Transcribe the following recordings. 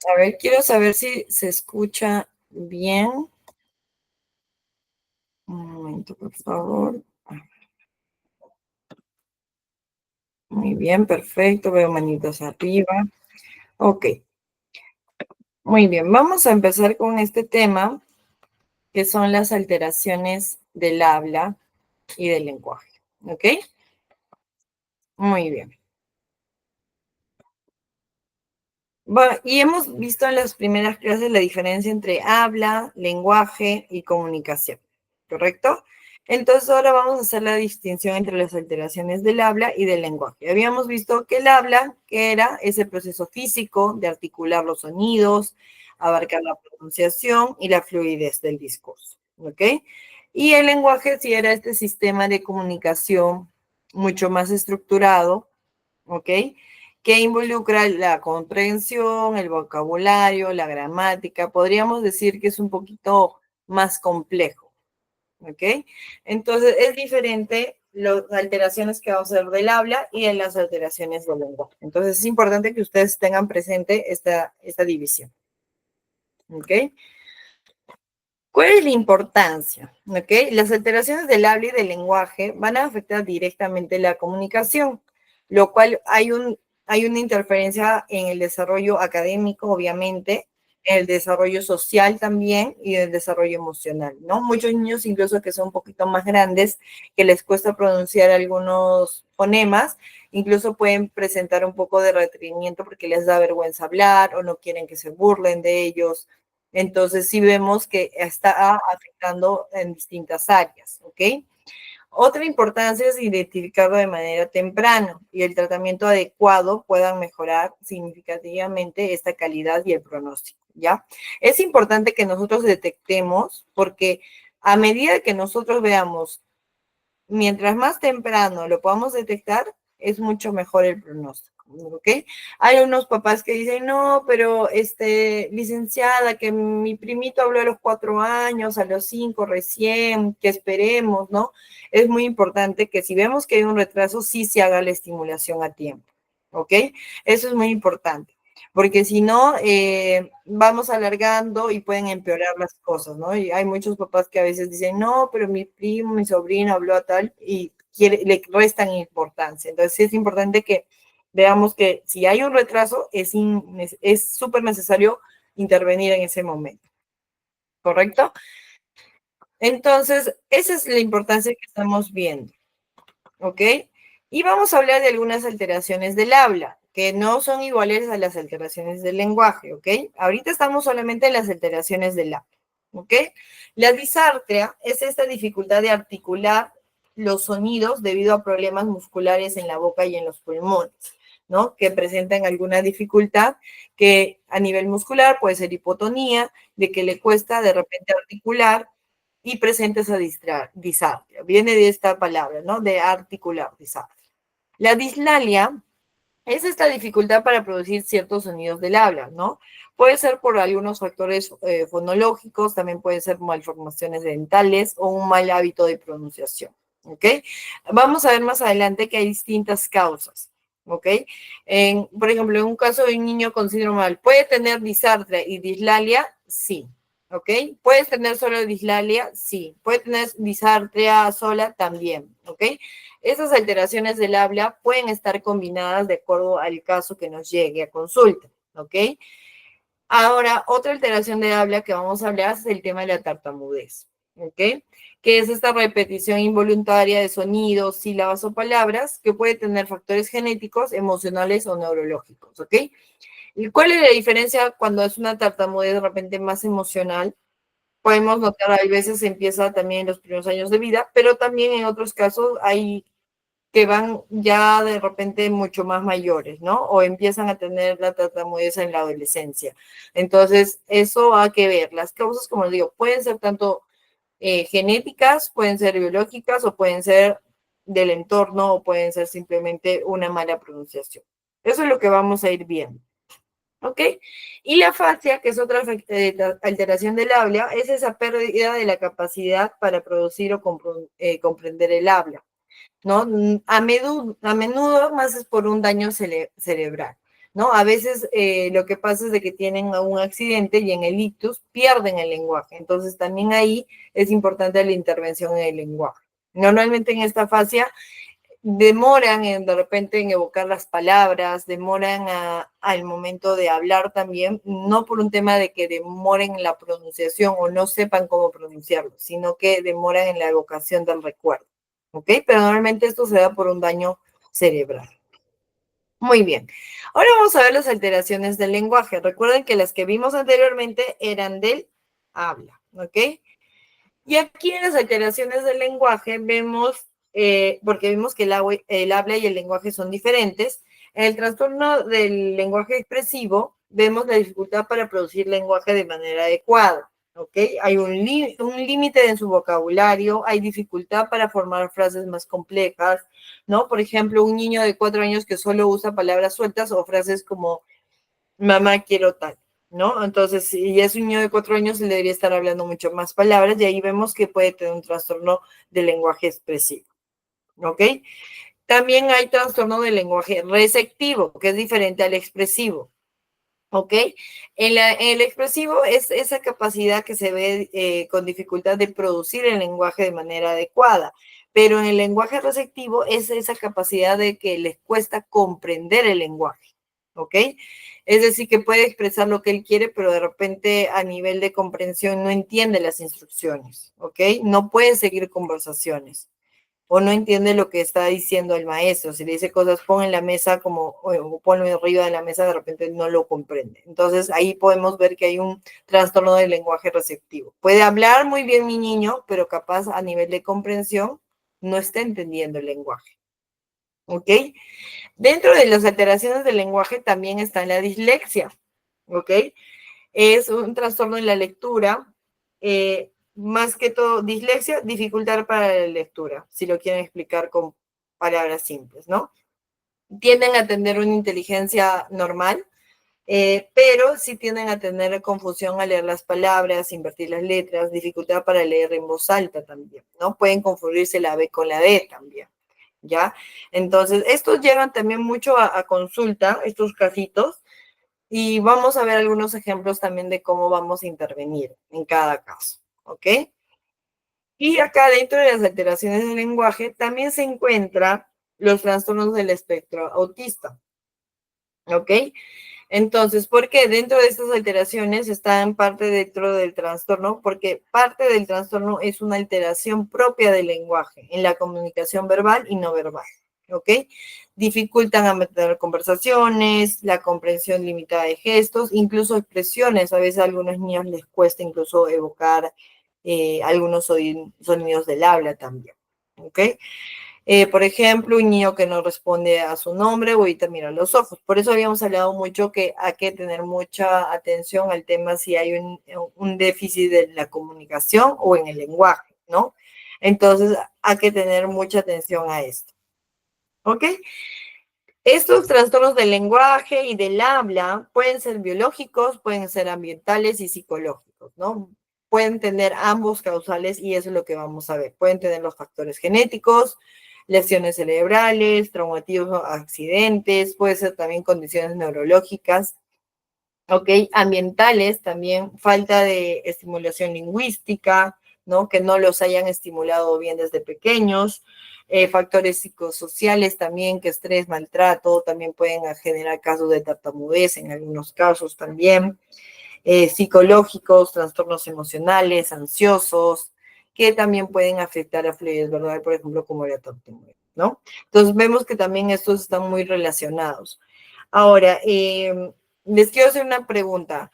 A ver, quiero saber si se escucha bien. Un momento, por favor. Muy bien, perfecto. Veo manitos arriba. Ok, muy bien. Vamos a empezar con este tema, que son las alteraciones del habla y del lenguaje. ¿Ok? Muy bien. Y hemos visto en las primeras clases la diferencia entre habla, lenguaje y comunicación, ¿correcto? Entonces ahora vamos a hacer la distinción entre las alteraciones del habla y del lenguaje. Habíamos visto que el habla, que era ese proceso físico de articular los sonidos, abarcar la pronunciación y la fluidez del discurso, ¿ok? Y el lenguaje sí era este sistema de comunicación mucho más estructurado, ¿ok? Que involucra la comprensión, el vocabulario, la gramática. Podríamos decir que es un poquito más complejo, ¿ok? Entonces es diferente las alteraciones que vamos a hacer del habla y en las alteraciones del lenguaje. Entonces es importante que ustedes tengan presente esta división, ¿ok? ¿Cuál es la importancia? ¿Ok? Las alteraciones del habla y del lenguaje van a afectar directamente la comunicación, lo cual hay una interferencia en el desarrollo académico, obviamente, en el desarrollo social también y en el desarrollo emocional, ¿no? Muchos niños, incluso que son un poquito más grandes, que les cuesta pronunciar algunos fonemas, incluso pueden presentar un poco de retraimiento porque les da vergüenza hablar o no quieren que se burlen de ellos. Entonces, sí vemos que está afectando en distintas áreas, ¿ok? Otra importancia es identificarlo de manera temprana y el tratamiento adecuado puedan mejorar significativamente esta calidad y el pronóstico, ¿ya? Es importante que nosotros detectemos porque a medida que nosotros veamos, mientras más temprano lo podamos detectar, es mucho mejor el pronóstico, ¿ok? Hay unos papás que dicen, no, pero licenciada, que mi primito habló a los 4 años, a los 5 recién, que esperemos, ¿no? Es muy importante que si vemos que hay un retraso, sí se haga la estimulación a tiempo, ¿ok? Eso es muy importante porque si no, vamos alargando y pueden empeorar las cosas, ¿no? Y hay muchos papás que a veces dicen, no, pero mi primo, mi sobrino habló a tal y le restan importancia. Entonces, sí es importante que veamos que si hay un retraso, es súper necesario intervenir en ese momento, ¿correcto? Entonces, esa es la importancia que estamos viendo. ¿Ok? Y vamos a hablar de algunas alteraciones del habla, que no son iguales a las alteraciones del lenguaje, ¿ok? Ahorita estamos solamente en las alteraciones del habla, ¿ok? La disartria es esta dificultad de articular los sonidos debido a problemas musculares en la boca y en los pulmones, ¿no? Que presentan alguna dificultad que a nivel muscular puede ser hipotonía, de que le cuesta de repente articular y presenta esa disartria. Viene de esta palabra, ¿no? De articular, disartria. La dislalia es esta dificultad para producir ciertos sonidos del habla, ¿no? Puede ser por algunos factores fonológicos, también puede ser malformaciones dentales o un mal hábito de pronunciación, ¿ok? Vamos a ver más adelante que hay distintas causas, ¿ok? Por ejemplo, en un caso de un niño con síndrome Down, ¿puede tener disartria y dislalia? Sí, ¿ok? ¿Puedes tener solo dislalia? Sí. ¿Puede tener disartria sola? También, ¿ok? Esas alteraciones del habla pueden estar combinadas de acuerdo al caso que nos llegue a consulta, ¿ok? Ahora, otra alteración del habla que vamos a hablar es el tema de la tartamudez, ¿ok? Que es esta repetición involuntaria de sonidos, sílabas o palabras que puede tener factores genéticos, emocionales o neurológicos, ¿ok? ¿Y cuál es la diferencia cuando es una tartamudez de repente más emocional? Podemos notar, hay veces empieza también en los primeros años de vida, pero también en otros casos hay que van ya de repente mucho más mayores, ¿no? O empiezan a tener la tartamudez en la adolescencia. Entonces, eso hay que ver. Las causas, como les digo, pueden ser tanto genéticas, pueden ser biológicas o pueden ser del entorno o pueden ser simplemente una mala pronunciación. Eso es lo que vamos a ir viendo. ¿Ok? Y la afasia, que es otra alteración del habla, es esa pérdida de la capacidad para producir o comprender el habla, ¿no? A menudo más es por un daño cerebral. ¿no? A veces lo que pasa es de que tienen un accidente y en el ictus pierden el lenguaje. Entonces también ahí es importante la intervención en el lenguaje. Normalmente en esta fase demoran de repente en evocar las palabras, demoran al momento de hablar también, no por un tema de que demoren la pronunciación o no sepan cómo pronunciarlo, sino que demoran en la evocación del recuerdo, ¿ok? Pero normalmente esto se da por un daño cerebral. Muy bien. Ahora vamos a ver las alteraciones del lenguaje. Recuerden que las que vimos anteriormente eran del habla, ¿ok? Y aquí en las alteraciones del lenguaje vemos, porque vimos que el habla y el lenguaje son diferentes, en el trastorno del lenguaje expresivo vemos la dificultad para producir lenguaje de manera adecuada, ¿ok? Hay un límite en su vocabulario, hay dificultad para formar frases más complejas, ¿no? Por ejemplo, un niño de 4 años que solo usa palabras sueltas o frases como mamá quiero tal, ¿no? Entonces, si es un niño de 4 años, le debería estar hablando mucho más palabras y ahí vemos que puede tener un trastorno de lenguaje expresivo, ¿ok? También hay trastorno del lenguaje receptivo, que es diferente al expresivo, ¿ok? En el expresivo es esa capacidad que se ve con dificultad de producir el lenguaje de manera adecuada, pero en el lenguaje receptivo es esa capacidad de que les cuesta comprender el lenguaje, ¿ok? Es decir, que puede expresar lo que él quiere, pero de repente a nivel de comprensión no entiende las instrucciones, ¿ok? No puede seguir conversaciones o no entiende lo que está diciendo el maestro. Si le dice cosas, pon en la mesa como, o ponlo arriba de la mesa, de repente no lo comprende. Entonces ahí podemos ver que hay un trastorno del lenguaje receptivo. Puede hablar muy bien mi niño, pero capaz a nivel de comprensión no está entendiendo el lenguaje. ¿Ok? Dentro de las alteraciones del lenguaje también está la dislexia. ¿Ok? Es un trastorno en la lectura, más que todo dislexia, dificultad para la lectura, si lo quieren explicar con palabras simples, ¿no? Tienden a tener una inteligencia normal, pero sí tienden a tener confusión al leer las palabras, invertir las letras, dificultad para leer en voz alta también, ¿no? Pueden confundirse la B con la D también, ¿ya? Entonces, estos llegan también mucho a consulta, estos casitos, y vamos a ver algunos ejemplos también de cómo vamos a intervenir en cada caso, ¿ok? Y acá dentro de las alteraciones del lenguaje también se encuentran los trastornos del espectro autista, ¿ok? Entonces, ¿por qué? Dentro de estas alteraciones están parte dentro del trastorno, porque parte del trastorno es una alteración propia del lenguaje en la comunicación verbal y no verbal, ¿ok? Dificultan a mantener conversaciones, la comprensión limitada de gestos, incluso expresiones. A veces a algunos niños les cuesta incluso evocar algunos sonidos del habla también, ¿ok? Por ejemplo, un niño que no responde a su nombre, ahorita mira los ojos. Por eso habíamos hablado mucho que hay que tener mucha atención al tema si hay un déficit de la comunicación o en el lenguaje, ¿no? Entonces, hay que tener mucha atención a esto. ¿Ok? Estos trastornos del lenguaje y del habla pueden ser biológicos, pueden ser ambientales y psicológicos, ¿no? Pueden tener ambos causales y eso es lo que vamos a ver. Pueden tener los factores genéticos, lesiones cerebrales, traumatismos, accidentes, puede ser también condiciones neurológicas, ¿ok? Ambientales también, falta de estimulación lingüística, ¿no? Que no los hayan estimulado bien desde pequeños. Factores psicosociales también, que estrés, maltrato, también pueden generar casos de tartamudez en algunos casos también. Psicológicos, trastornos emocionales, ansiosos, que también pueden afectar a fluidez verbal, por ejemplo, como la tartamudez, ¿no? Entonces vemos que también estos están muy relacionados. Ahora, les quiero hacer una pregunta.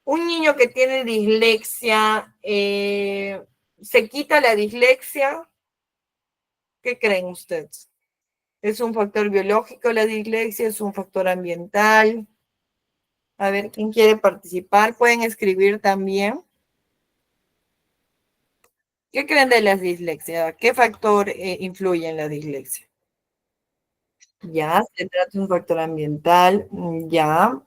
Un niño que tiene dislexia, ¿se quita la dislexia? ¿Qué creen ustedes? ¿Es un factor biológico la dislexia? ¿Es un factor ambiental? A ver, ¿quién quiere participar? Pueden escribir también. ¿Qué creen de la dislexia? ¿Qué factor influye en la dislexia? Ya, se trata de un factor ambiental. Ya,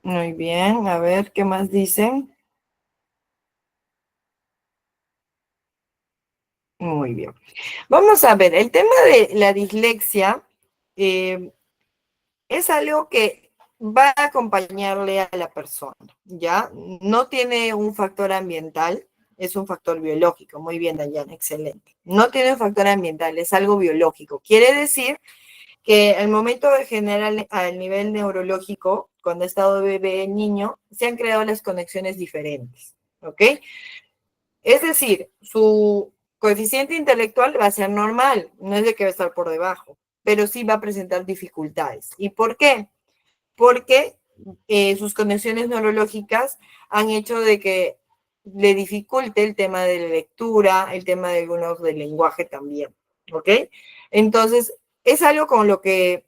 muy bien. A ver, ¿qué más dicen? Muy bien. Vamos a ver, el tema de la dislexia, eh, es algo que va a acompañarle a la persona, ¿ya? No tiene un factor ambiental, es un factor biológico. Muy bien, Dayana, excelente. No tiene un factor ambiental, es algo biológico. Quiere decir que al momento de generar al nivel neurológico, cuando ha estado bebé, niño, se han creado las conexiones diferentes, ¿ok? Es decir, su coeficiente intelectual va a ser normal, no es de que va a estar por debajo, pero sí va a presentar dificultades. ¿Y por qué? Porque sus conexiones neurológicas han hecho de que le dificulte el tema de la lectura, el tema de algunos del lenguaje también, ¿ok? Entonces, es algo con lo que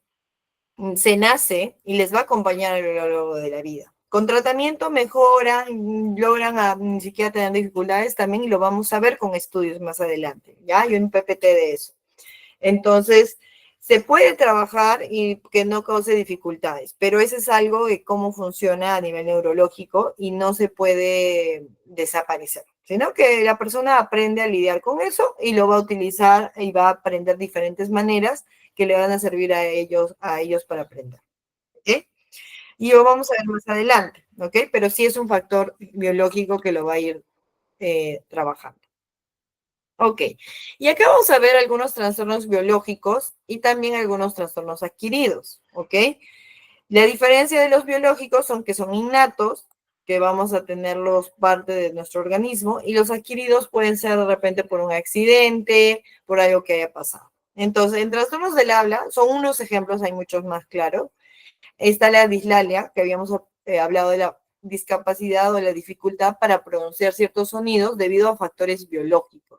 se nace y les va a acompañar a lo largo de la vida. Con tratamiento mejoran, logran ni siquiera tener dificultades también y lo vamos a ver con estudios más adelante, ¿ya? Hay un PPT de eso. Entonces, se puede trabajar y que no cause dificultades, pero eso es algo de cómo funciona a nivel neurológico y no se puede desaparecer, sino que la persona aprende a lidiar con eso y lo va a utilizar y va a aprender diferentes maneras que le van a servir a ellos para aprender. ¿Ok? Y lo vamos a ver más adelante, ¿ok? Pero sí es un factor biológico que lo va a ir trabajando. Ok, y acá vamos a ver algunos trastornos biológicos y también algunos trastornos adquiridos, ¿ok? La diferencia de los biológicos son que son innatos, que vamos a tenerlos parte de nuestro organismo, y los adquiridos pueden ser de repente por un accidente, por algo que haya pasado. Entonces, en trastornos del habla, son unos ejemplos, hay muchos más claros. Está la dislalia, que habíamos hablado de la discapacidad o la dificultad para pronunciar ciertos sonidos debido a factores biológicos.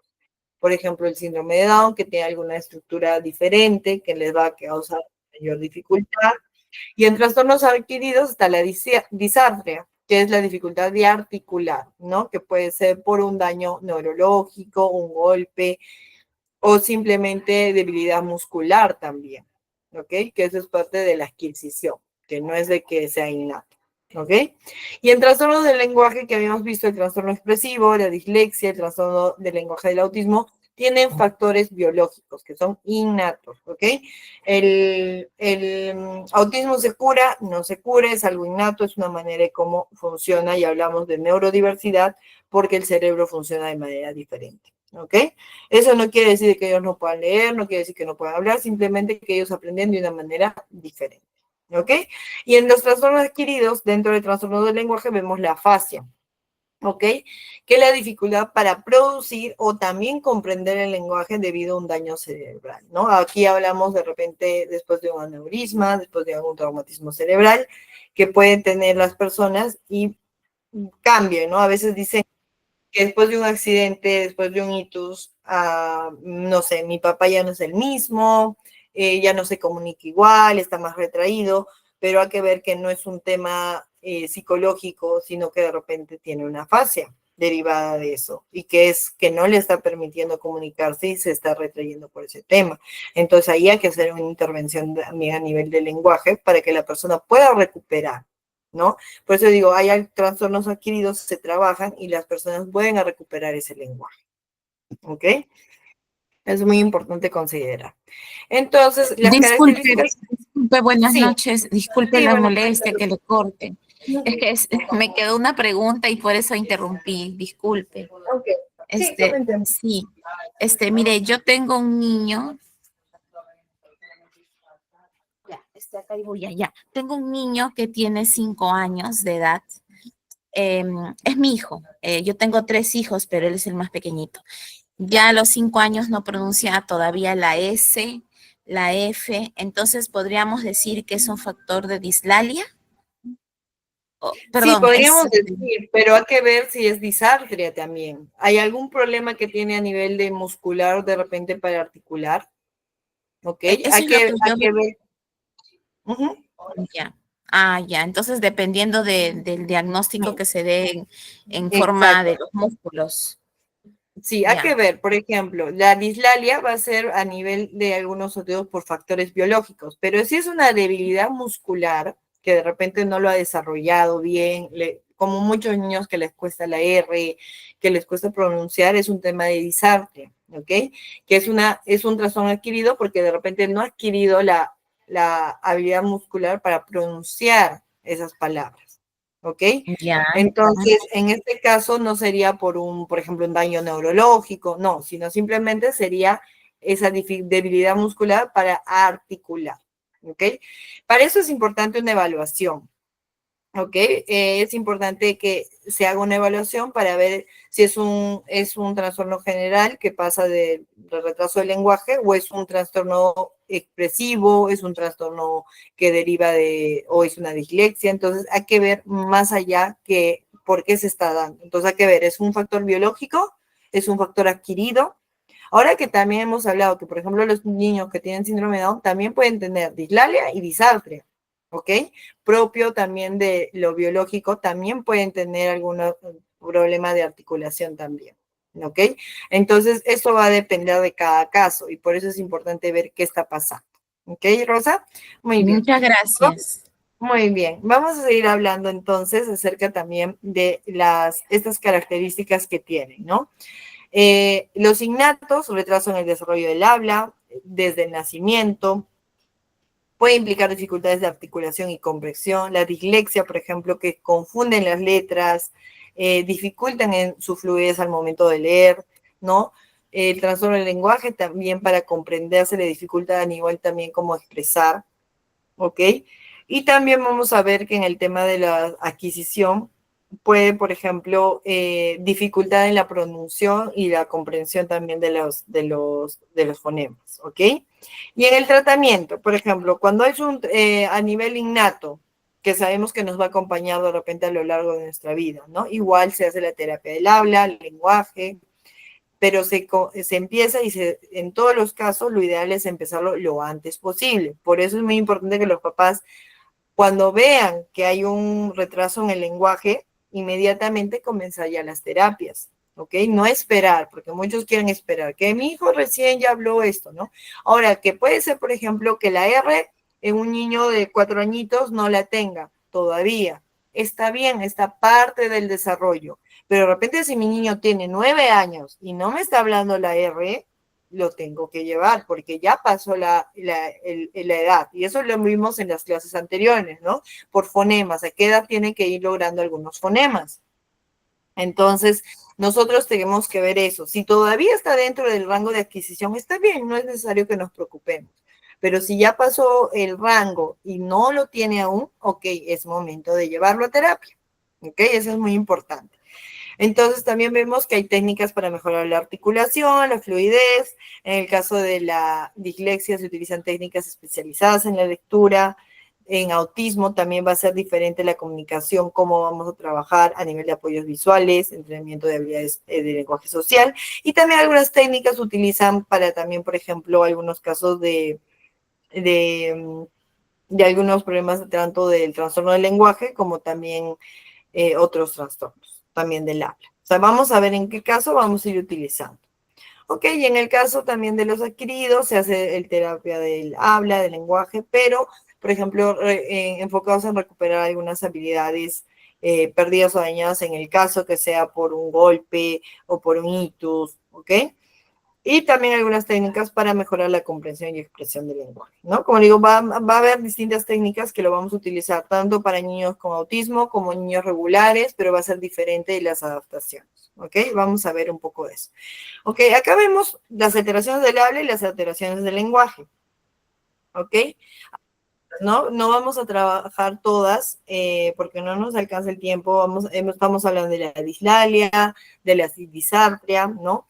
Por ejemplo, el síndrome de Down, que tiene alguna estructura diferente, que les va a causar mayor dificultad. Y en trastornos adquiridos está la disartria, que es la dificultad de articular, ¿no? Que puede ser por un daño neurológico, un golpe o simplemente debilidad muscular también, ¿ok? Que eso es parte de la adquisición, que no es de que sea innato, ¿ok? Y en trastornos del lenguaje que habíamos visto, el trastorno expresivo, la dislexia, el trastorno del lenguaje del autismo, tienen factores biológicos que son innatos, ¿ok? El autismo se cura, no se cura, es algo innato, es una manera de cómo funciona y hablamos de neurodiversidad porque el cerebro funciona de manera diferente, ¿ok? Eso no quiere decir que ellos no puedan leer, no quiere decir que no puedan hablar, simplemente que ellos aprenden de una manera diferente, ¿ok? Y en los trastornos adquiridos, dentro del trastorno del lenguaje, vemos la afasia, ¿ok? Que es la dificultad para producir o también comprender el lenguaje debido a un daño cerebral, ¿no? Aquí hablamos de repente después de un aneurisma, después de algún traumatismo cerebral que pueden tener las personas y cambien, ¿no? A veces dicen que después de un accidente, después de un ictus, no sé, mi papá ya no es el mismo, ya no se comunica igual, está más retraído, pero hay que ver que no es un tema psicológico, sino que de repente tiene una fascia derivada de eso y que es que no le está permitiendo comunicarse y se está retrayendo por ese tema. Entonces ahí hay que hacer una intervención también a nivel del lenguaje para que la persona pueda recuperar, ¿no? Por eso digo, hay trastornos adquiridos, se trabajan y las personas pueden recuperar ese lenguaje. ¿Ok? Es muy importante considerar. Entonces, las Disculpe, características, disculpe, buenas sí, noches. Disculpe sí, la bueno, molestia que le corte. Es que me quedó una pregunta y por eso interrumpí. Disculpe. ok, sí, coménteme. Sí. Mire, yo tengo un niño. Ya, acá y voy allá. Tengo un niño que tiene 5 años de edad. Es mi hijo. Yo tengo 3 hijos, pero él es el más pequeñito. Ya a los 5 años no pronuncia todavía la S, la F, entonces podríamos decir que es un factor de dislalia. Sí, Perdón, podríamos decir, pero hay que ver si es disartria también. ¿Hay algún problema que tiene a nivel de muscular de repente para articular? ¿Ok? eso es lo que Hay yo que ver. Ujú. ya. Ya. Entonces, dependiendo del diagnóstico que se dé en forma Exacto. de los músculos. Sí, hay que Ya. ver, por ejemplo, la dislalia va a ser a nivel de algunos otros por factores biológicos, pero si es una debilidad muscular que de repente no lo ha desarrollado bien, como muchos niños que les cuesta la R, que les cuesta pronunciar, es un tema de disartria, ¿ok? Que es un trastorno adquirido porque de repente no ha adquirido la habilidad muscular para pronunciar esas palabras, ¿ok? Ya. Entonces, en este caso no sería por ejemplo, un daño neurológico, no, sino simplemente sería esa debilidad muscular para articular, ¿ok? Para eso es importante una evaluación. ¿Ok? Es importante que se haga una evaluación para ver si es un trastorno general que pasa de retraso del lenguaje o es un trastorno expresivo, es un trastorno que deriva o es una dislexia. Entonces hay que ver más allá que por qué se está dando. Entonces hay que ver, ¿es un factor biológico? ¿Es un factor adquirido? Ahora que también hemos hablado que, por ejemplo, los niños que tienen síndrome de Down también pueden tener dislalia y disartria, ¿ok? Propio también de lo biológico, también pueden tener algún problema de articulación también, ¿ok? Entonces, eso va a depender de cada caso y por eso es importante ver qué está pasando. ¿Ok, Rosa? Muy bien. Muchas gracias. Muy bien. Vamos a seguir hablando entonces acerca también de estas características que tienen, ¿no? Los innatos, retraso en el desarrollo del habla desde el nacimiento, puede implicar dificultades de articulación y comprensión, la dislexia, por ejemplo, que confunden las letras, dificultan en su fluidez al momento de leer, ¿no? El trastorno del lenguaje también para comprender se le dificulta a nivel también como expresar, ¿ok? Y también vamos a ver que en el tema de la adquisición puede, por ejemplo, dificultad en la pronunciación y la comprensión también de los fonemas, ¿ok? Y en el tratamiento, por ejemplo, cuando es a nivel innato, que sabemos que nos va a acompañar de repente a lo largo de nuestra vida, ¿no? Igual se hace la terapia del habla, el lenguaje, pero se empieza y en todos los casos lo ideal es empezarlo lo antes posible. Por eso es muy importante que los papás, cuando vean que hay un retraso en el lenguaje, inmediatamente comenzar ya las terapias, ¿ok? No esperar, porque muchos quieren esperar, que mi hijo recién ya habló esto, ¿no? Ahora, que puede ser, por ejemplo, que la R en un niño de 4 añitos no la tenga todavía. Está bien, está parte del desarrollo, pero de repente si mi niño tiene 9 años y no me está hablando la R, lo tengo que llevar porque ya pasó la edad. Y eso lo vimos en las clases anteriores, ¿no? Por fonemas, a qué edad tienen que ir logrando algunos fonemas. Entonces, nosotros tenemos que ver eso. Si todavía está dentro del rango de adquisición, está bien, no es necesario que nos preocupemos. Pero si ya pasó el rango y no lo tiene aún, ok, es momento de llevarlo a terapia. Ok, eso es muy importante. Entonces también vemos que hay técnicas para mejorar la articulación, la fluidez. En el caso de la dislexia se utilizan técnicas especializadas en la lectura. En autismo también va a ser diferente la comunicación, cómo vamos a trabajar a nivel de apoyos visuales, entrenamiento de habilidades de lenguaje social. Y también algunas técnicas se utilizan para también, por ejemplo, algunos casos de, de algunos problemas tanto del trastorno del lenguaje como también otros trastornos también del habla. O sea, vamos a ver en qué caso vamos a ir utilizando. Ok, y en el caso también de los adquiridos, se hace el terapia del habla, del lenguaje, pero, por ejemplo, enfocados en recuperar algunas habilidades perdidas o dañadas en el caso que sea por un golpe o por un ictus, ¿ok? Y también algunas técnicas para mejorar la comprensión y expresión del lenguaje, ¿no? Como digo, va a haber distintas técnicas que lo vamos a utilizar tanto para niños con autismo como niños regulares, pero va a ser diferente de las adaptaciones, ¿ok? Vamos a ver un poco de eso. Ok, acá vemos las alteraciones del habla y las alteraciones del lenguaje, ¿ok? No vamos a trabajar todas porque no nos alcanza el tiempo. Estamos hablando de la dislalia, de la disartria, ¿no?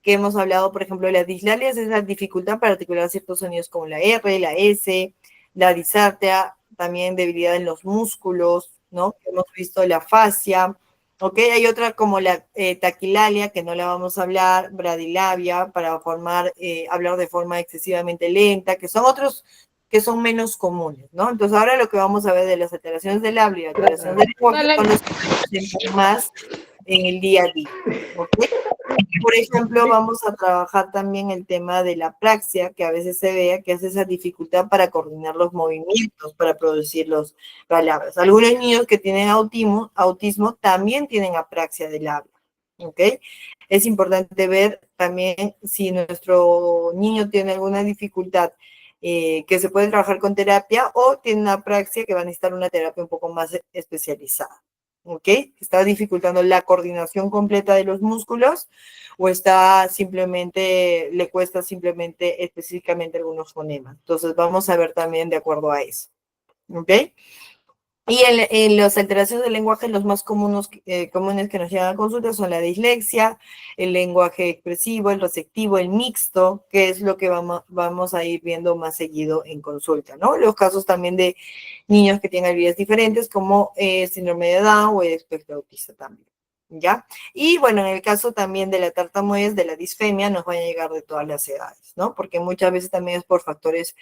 Que hemos hablado, por ejemplo, de las dislalias es la dificultad para articular ciertos sonidos como la R, la S, la disartria, también debilidad en los músculos, ¿no? Hemos visto la fascia, ¿ok? Hay otra como la taquilalia, que no la vamos a hablar, bradilabia, para hablar de forma excesivamente lenta, que son otros que son menos comunes, ¿no? Entonces ahora lo que vamos a ver de las alteraciones del habla y las alteraciones del lenguaje son los que se presentan más en el día a día, ¿ok? Por ejemplo, vamos a trabajar también el tema de la apraxia, que a veces se vea que es esa dificultad para coordinar los movimientos, para producir las palabras. Algunos niños que tienen autismo también tienen apraxia del habla, ¿ok? Es importante ver también si nuestro niño tiene alguna dificultad que se puede trabajar con terapia, o tiene una apraxia que va a necesitar una terapia un poco más especializada. ¿Ok? Está dificultando la coordinación completa de los músculos, o está simplemente, le cuesta simplemente específicamente algunos fonemas. Entonces vamos a ver también de acuerdo a eso. ¿Ok? Y en las alteraciones del lenguaje, los más comunes que nos llegan a consulta son la dislexia, el lenguaje expresivo, el receptivo, el mixto, que es lo que vamos a ir viendo más seguido en consulta, ¿no? Los casos también de niños que tienen habilidades diferentes, como síndrome de Down o el espectro autista también, ¿ya? Y bueno, en el caso también de la tartamudez, de la disfemia, nos van a llegar de todas las edades, ¿no? Porque muchas veces también es por factores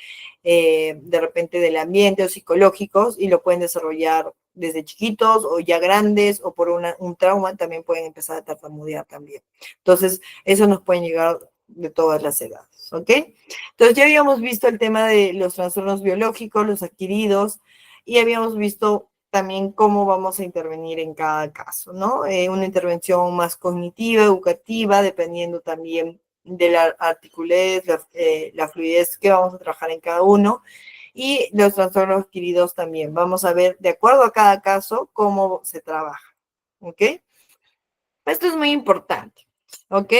de repente del ambiente o psicológicos, y lo pueden desarrollar desde chiquitos o ya grandes, o por un trauma también pueden empezar a tartamudear también. Entonces, eso nos puede llegar de todas las edades, ¿ok? Entonces, ya habíamos visto el tema de los trastornos biológicos, los adquiridos, y habíamos visto también cómo vamos a intervenir en cada caso, ¿no? Una intervención más cognitiva, educativa, dependiendo también de la articulez, la fluidez que vamos a trabajar en cada uno, y los trastornos adquiridos también. Vamos a ver, de acuerdo a cada caso, cómo se trabaja, ¿ok? Esto es muy importante, ¿ok?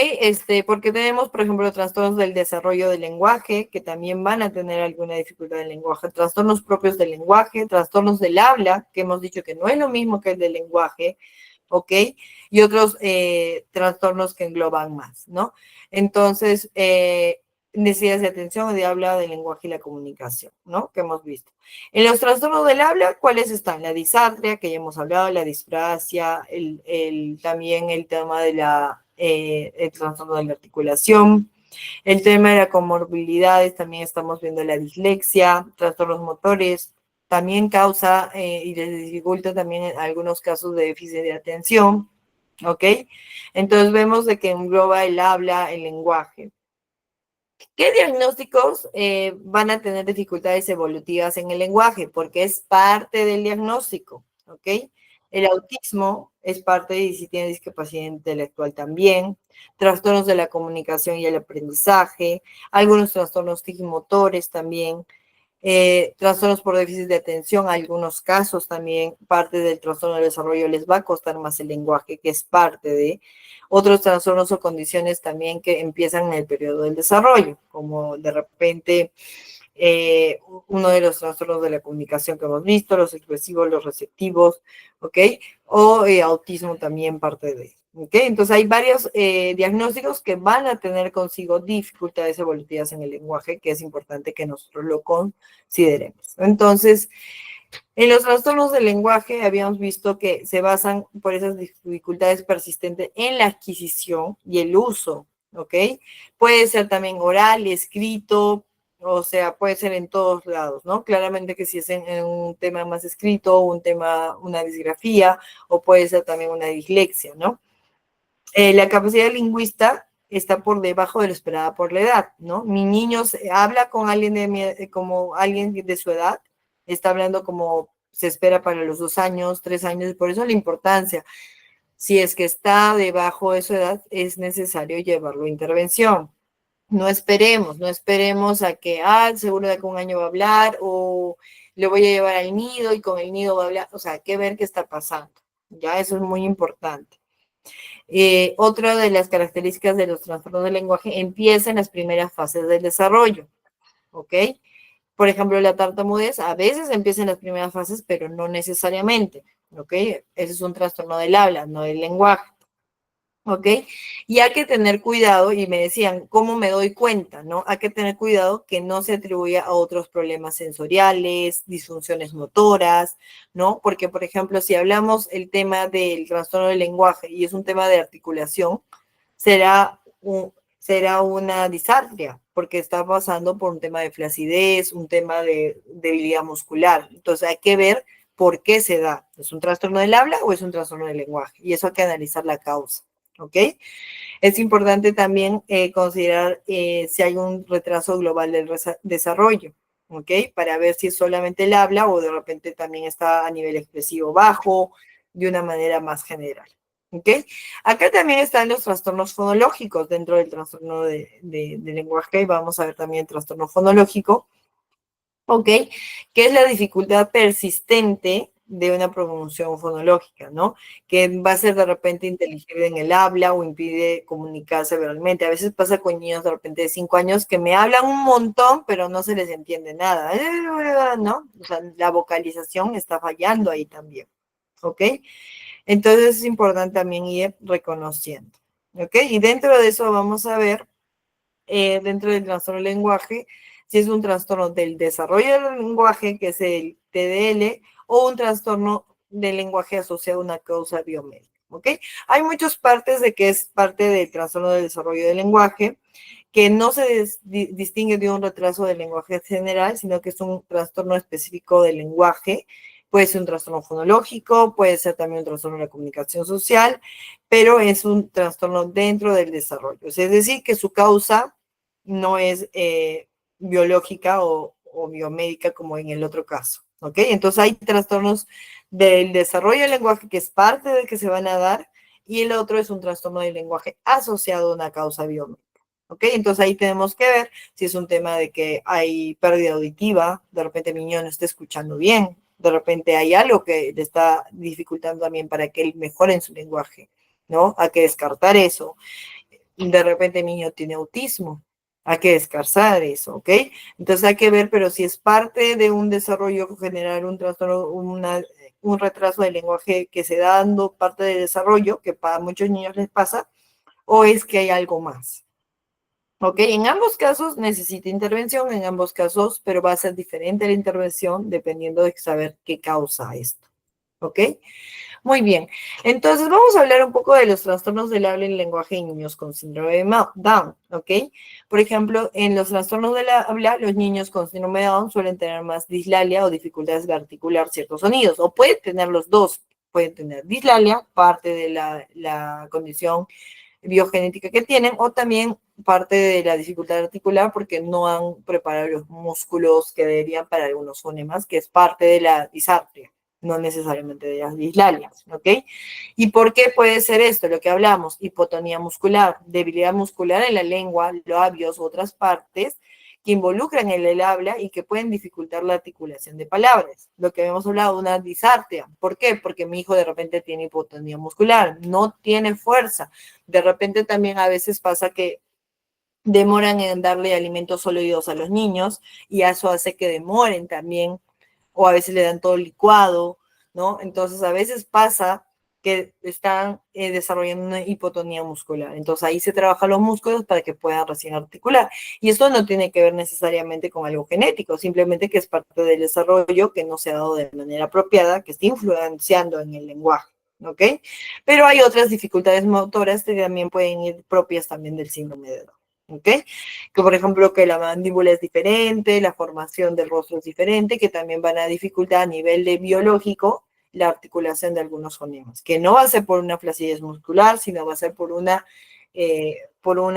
Porque tenemos, por ejemplo, trastornos del desarrollo del lenguaje, que también van a tener alguna dificultad del lenguaje, trastornos propios del lenguaje, trastornos del habla, que hemos dicho que no es lo mismo que el del lenguaje, ¿ok? Y otros trastornos que engloban más, ¿no? Entonces, necesidades de atención de habla, del lenguaje y la comunicación, ¿no? Que hemos visto. En los trastornos del habla, ¿cuáles están? La disartria, que ya hemos hablado, la disprasia, también el tema de el trastorno de la articulación, el tema de las comorbilidades, también estamos viendo la dislexia, trastornos motores, también causa y les dificulta también en algunos casos de déficit de atención, ¿ok? Entonces vemos de que engloba el habla, el lenguaje. ¿Qué diagnósticos van a tener dificultades evolutivas en el lenguaje? Porque es parte del diagnóstico, ¿ok? El autismo es parte, y si tiene discapacidad intelectual también, trastornos de la comunicación y el aprendizaje, algunos trastornos psicomotores también, trastornos por déficit de atención, algunos casos también, parte del trastorno del desarrollo les va a costar más el lenguaje, que es parte de otros trastornos o condiciones también que empiezan en el periodo del desarrollo, como de repente uno de los trastornos de la comunicación que hemos visto, los expresivos, los receptivos, ¿ok? O autismo también parte de, ¿ok? Entonces hay varios diagnósticos que van a tener consigo dificultades evolutivas en el lenguaje, que es importante que nosotros lo consideremos. Entonces, en los trastornos del lenguaje habíamos visto que se basan por esas dificultades persistentes en la adquisición y el uso, ¿ok? Puede ser también oral, escrito, o sea, puede ser en todos lados, ¿no? Claramente que si es en un tema más escrito, una disgrafía, o puede ser también una dislexia, ¿no? La capacidad lingüista está por debajo de lo esperada por la edad, ¿no? Mi niño habla con alguien como alguien de su edad, está hablando como se espera para los 2 años, 3 años, y por eso la importancia. Si es que está debajo de su edad, es necesario llevarlo a intervención. No esperemos a que, seguro de que un año va a hablar, o le voy a llevar al nido y con el nido va a hablar. O sea, hay que ver qué está pasando. Ya, eso es muy importante. Otra de las características de los trastornos del lenguaje empieza en las primeras fases del desarrollo, ¿ok? Por ejemplo, la tartamudez a veces empieza en las primeras fases, pero no necesariamente, ¿ok? Ese es un trastorno del habla, no del lenguaje. ¿Ok? Y hay que tener cuidado, y me decían, ¿cómo me doy cuenta? ¿No? Hay que tener cuidado que no se atribuya a otros problemas sensoriales, disfunciones motoras, ¿no? Porque, por ejemplo, si hablamos el tema del trastorno del lenguaje y es un tema de articulación, será, será una disartria, porque está pasando por un tema de flacidez, un tema de debilidad muscular. Entonces hay que ver por qué se da. ¿Es un trastorno del habla o es un trastorno del lenguaje? Y eso hay que analizar la causa. ¿Ok? Es importante también considerar si hay un retraso global del desarrollo, ¿ok? Para ver si es solamente el habla o de repente también está a nivel expresivo bajo, de una manera más general, ¿ok? Acá también están los trastornos fonológicos dentro del trastorno de lenguaje, y vamos a ver también el trastorno fonológico, ¿ok? Que es la dificultad persistente de una pronunciación fonológica, ¿no? Que va a ser de repente inteligible en el habla o impide comunicarse verbalmente. A veces pasa con niños de repente de 5 años que me hablan un montón, pero no se les entiende nada, ¿no? O sea, la vocalización está fallando ahí también, ¿ok? Entonces es importante también ir reconociendo, ¿ok? Y dentro de eso vamos a ver dentro del trastorno del lenguaje, si es un trastorno del desarrollo del lenguaje, que es el TDL, o un trastorno del lenguaje asociado a una causa biomédica. ¿Ok? Hay muchas partes de que es parte del trastorno del desarrollo del lenguaje, que no se distingue de un retraso del lenguaje general, sino que es un trastorno específico del lenguaje. Puede ser un trastorno fonológico, puede ser también un trastorno de la comunicación social, pero es un trastorno dentro del desarrollo. Es decir, que su causa no es biológica o biomédica como en el otro caso. ¿Ok? Entonces hay trastornos del desarrollo del lenguaje que es parte de que se van a dar y el otro es un trastorno del lenguaje asociado a una causa biomédica. ¿Ok? Entonces ahí tenemos que ver si es un tema de que hay pérdida auditiva, de repente mi niño no está escuchando bien, de repente hay algo que le está dificultando también para que él mejore en su lenguaje, ¿no? Hay que descartar eso. De repente mi niño tiene autismo, hay que descartar eso, ¿ok? Entonces hay que ver, pero si es parte de un desarrollo general, un trastorno, un retraso del lenguaje que se da dando parte del desarrollo, que para muchos niños les pasa, o es que hay algo más. ¿Ok? En ambos casos necesita intervención, en ambos casos, pero va a ser diferente la intervención dependiendo de saber qué causa esto. ¿Ok? Muy bien. Entonces vamos a hablar un poco de los trastornos del habla y el lenguaje en niños con síndrome de Down. ¿Ok? Por ejemplo, en los trastornos del habla, los niños con síndrome de Down suelen tener más dislalia o dificultades de articular ciertos sonidos, o pueden tener los dos. Pueden tener dislalia, parte de la condición biogenética que tienen, o también parte de la dificultad articular porque no han preparado los músculos que deberían para algunos fonemas, que es parte de la disartria, no necesariamente de las dislalias, ¿ok? ¿Y por qué puede ser esto? Lo que hablamos, hipotonía muscular, debilidad muscular en la lengua, labios, otras partes, que involucran el habla y que pueden dificultar la articulación de palabras. Lo que habíamos hablado, una disartria. ¿Por qué? Porque mi hijo de repente tiene hipotonía muscular, no tiene fuerza. De repente también a veces pasa que demoran en darle alimentos sólidos a los niños y eso hace que demoren también, o a veces le dan todo licuado, ¿no? Entonces a veces pasa que están desarrollando una hipotonía muscular. Entonces ahí se trabajan los músculos para que puedan recién articular. Y esto no tiene que ver necesariamente con algo genético, simplemente que es parte del desarrollo que no se ha dado de manera apropiada, que está influenciando en el lenguaje. ¿Ok? Pero hay otras dificultades motoras que también pueden ir propias también del síndrome de Down. ¿Ok? Que por ejemplo que la mandíbula es diferente, la formación del rostro es diferente, que también van a dificultar a nivel de biológico la articulación de algunos fonemas, que no va a ser por una flacidez muscular, sino va a ser por una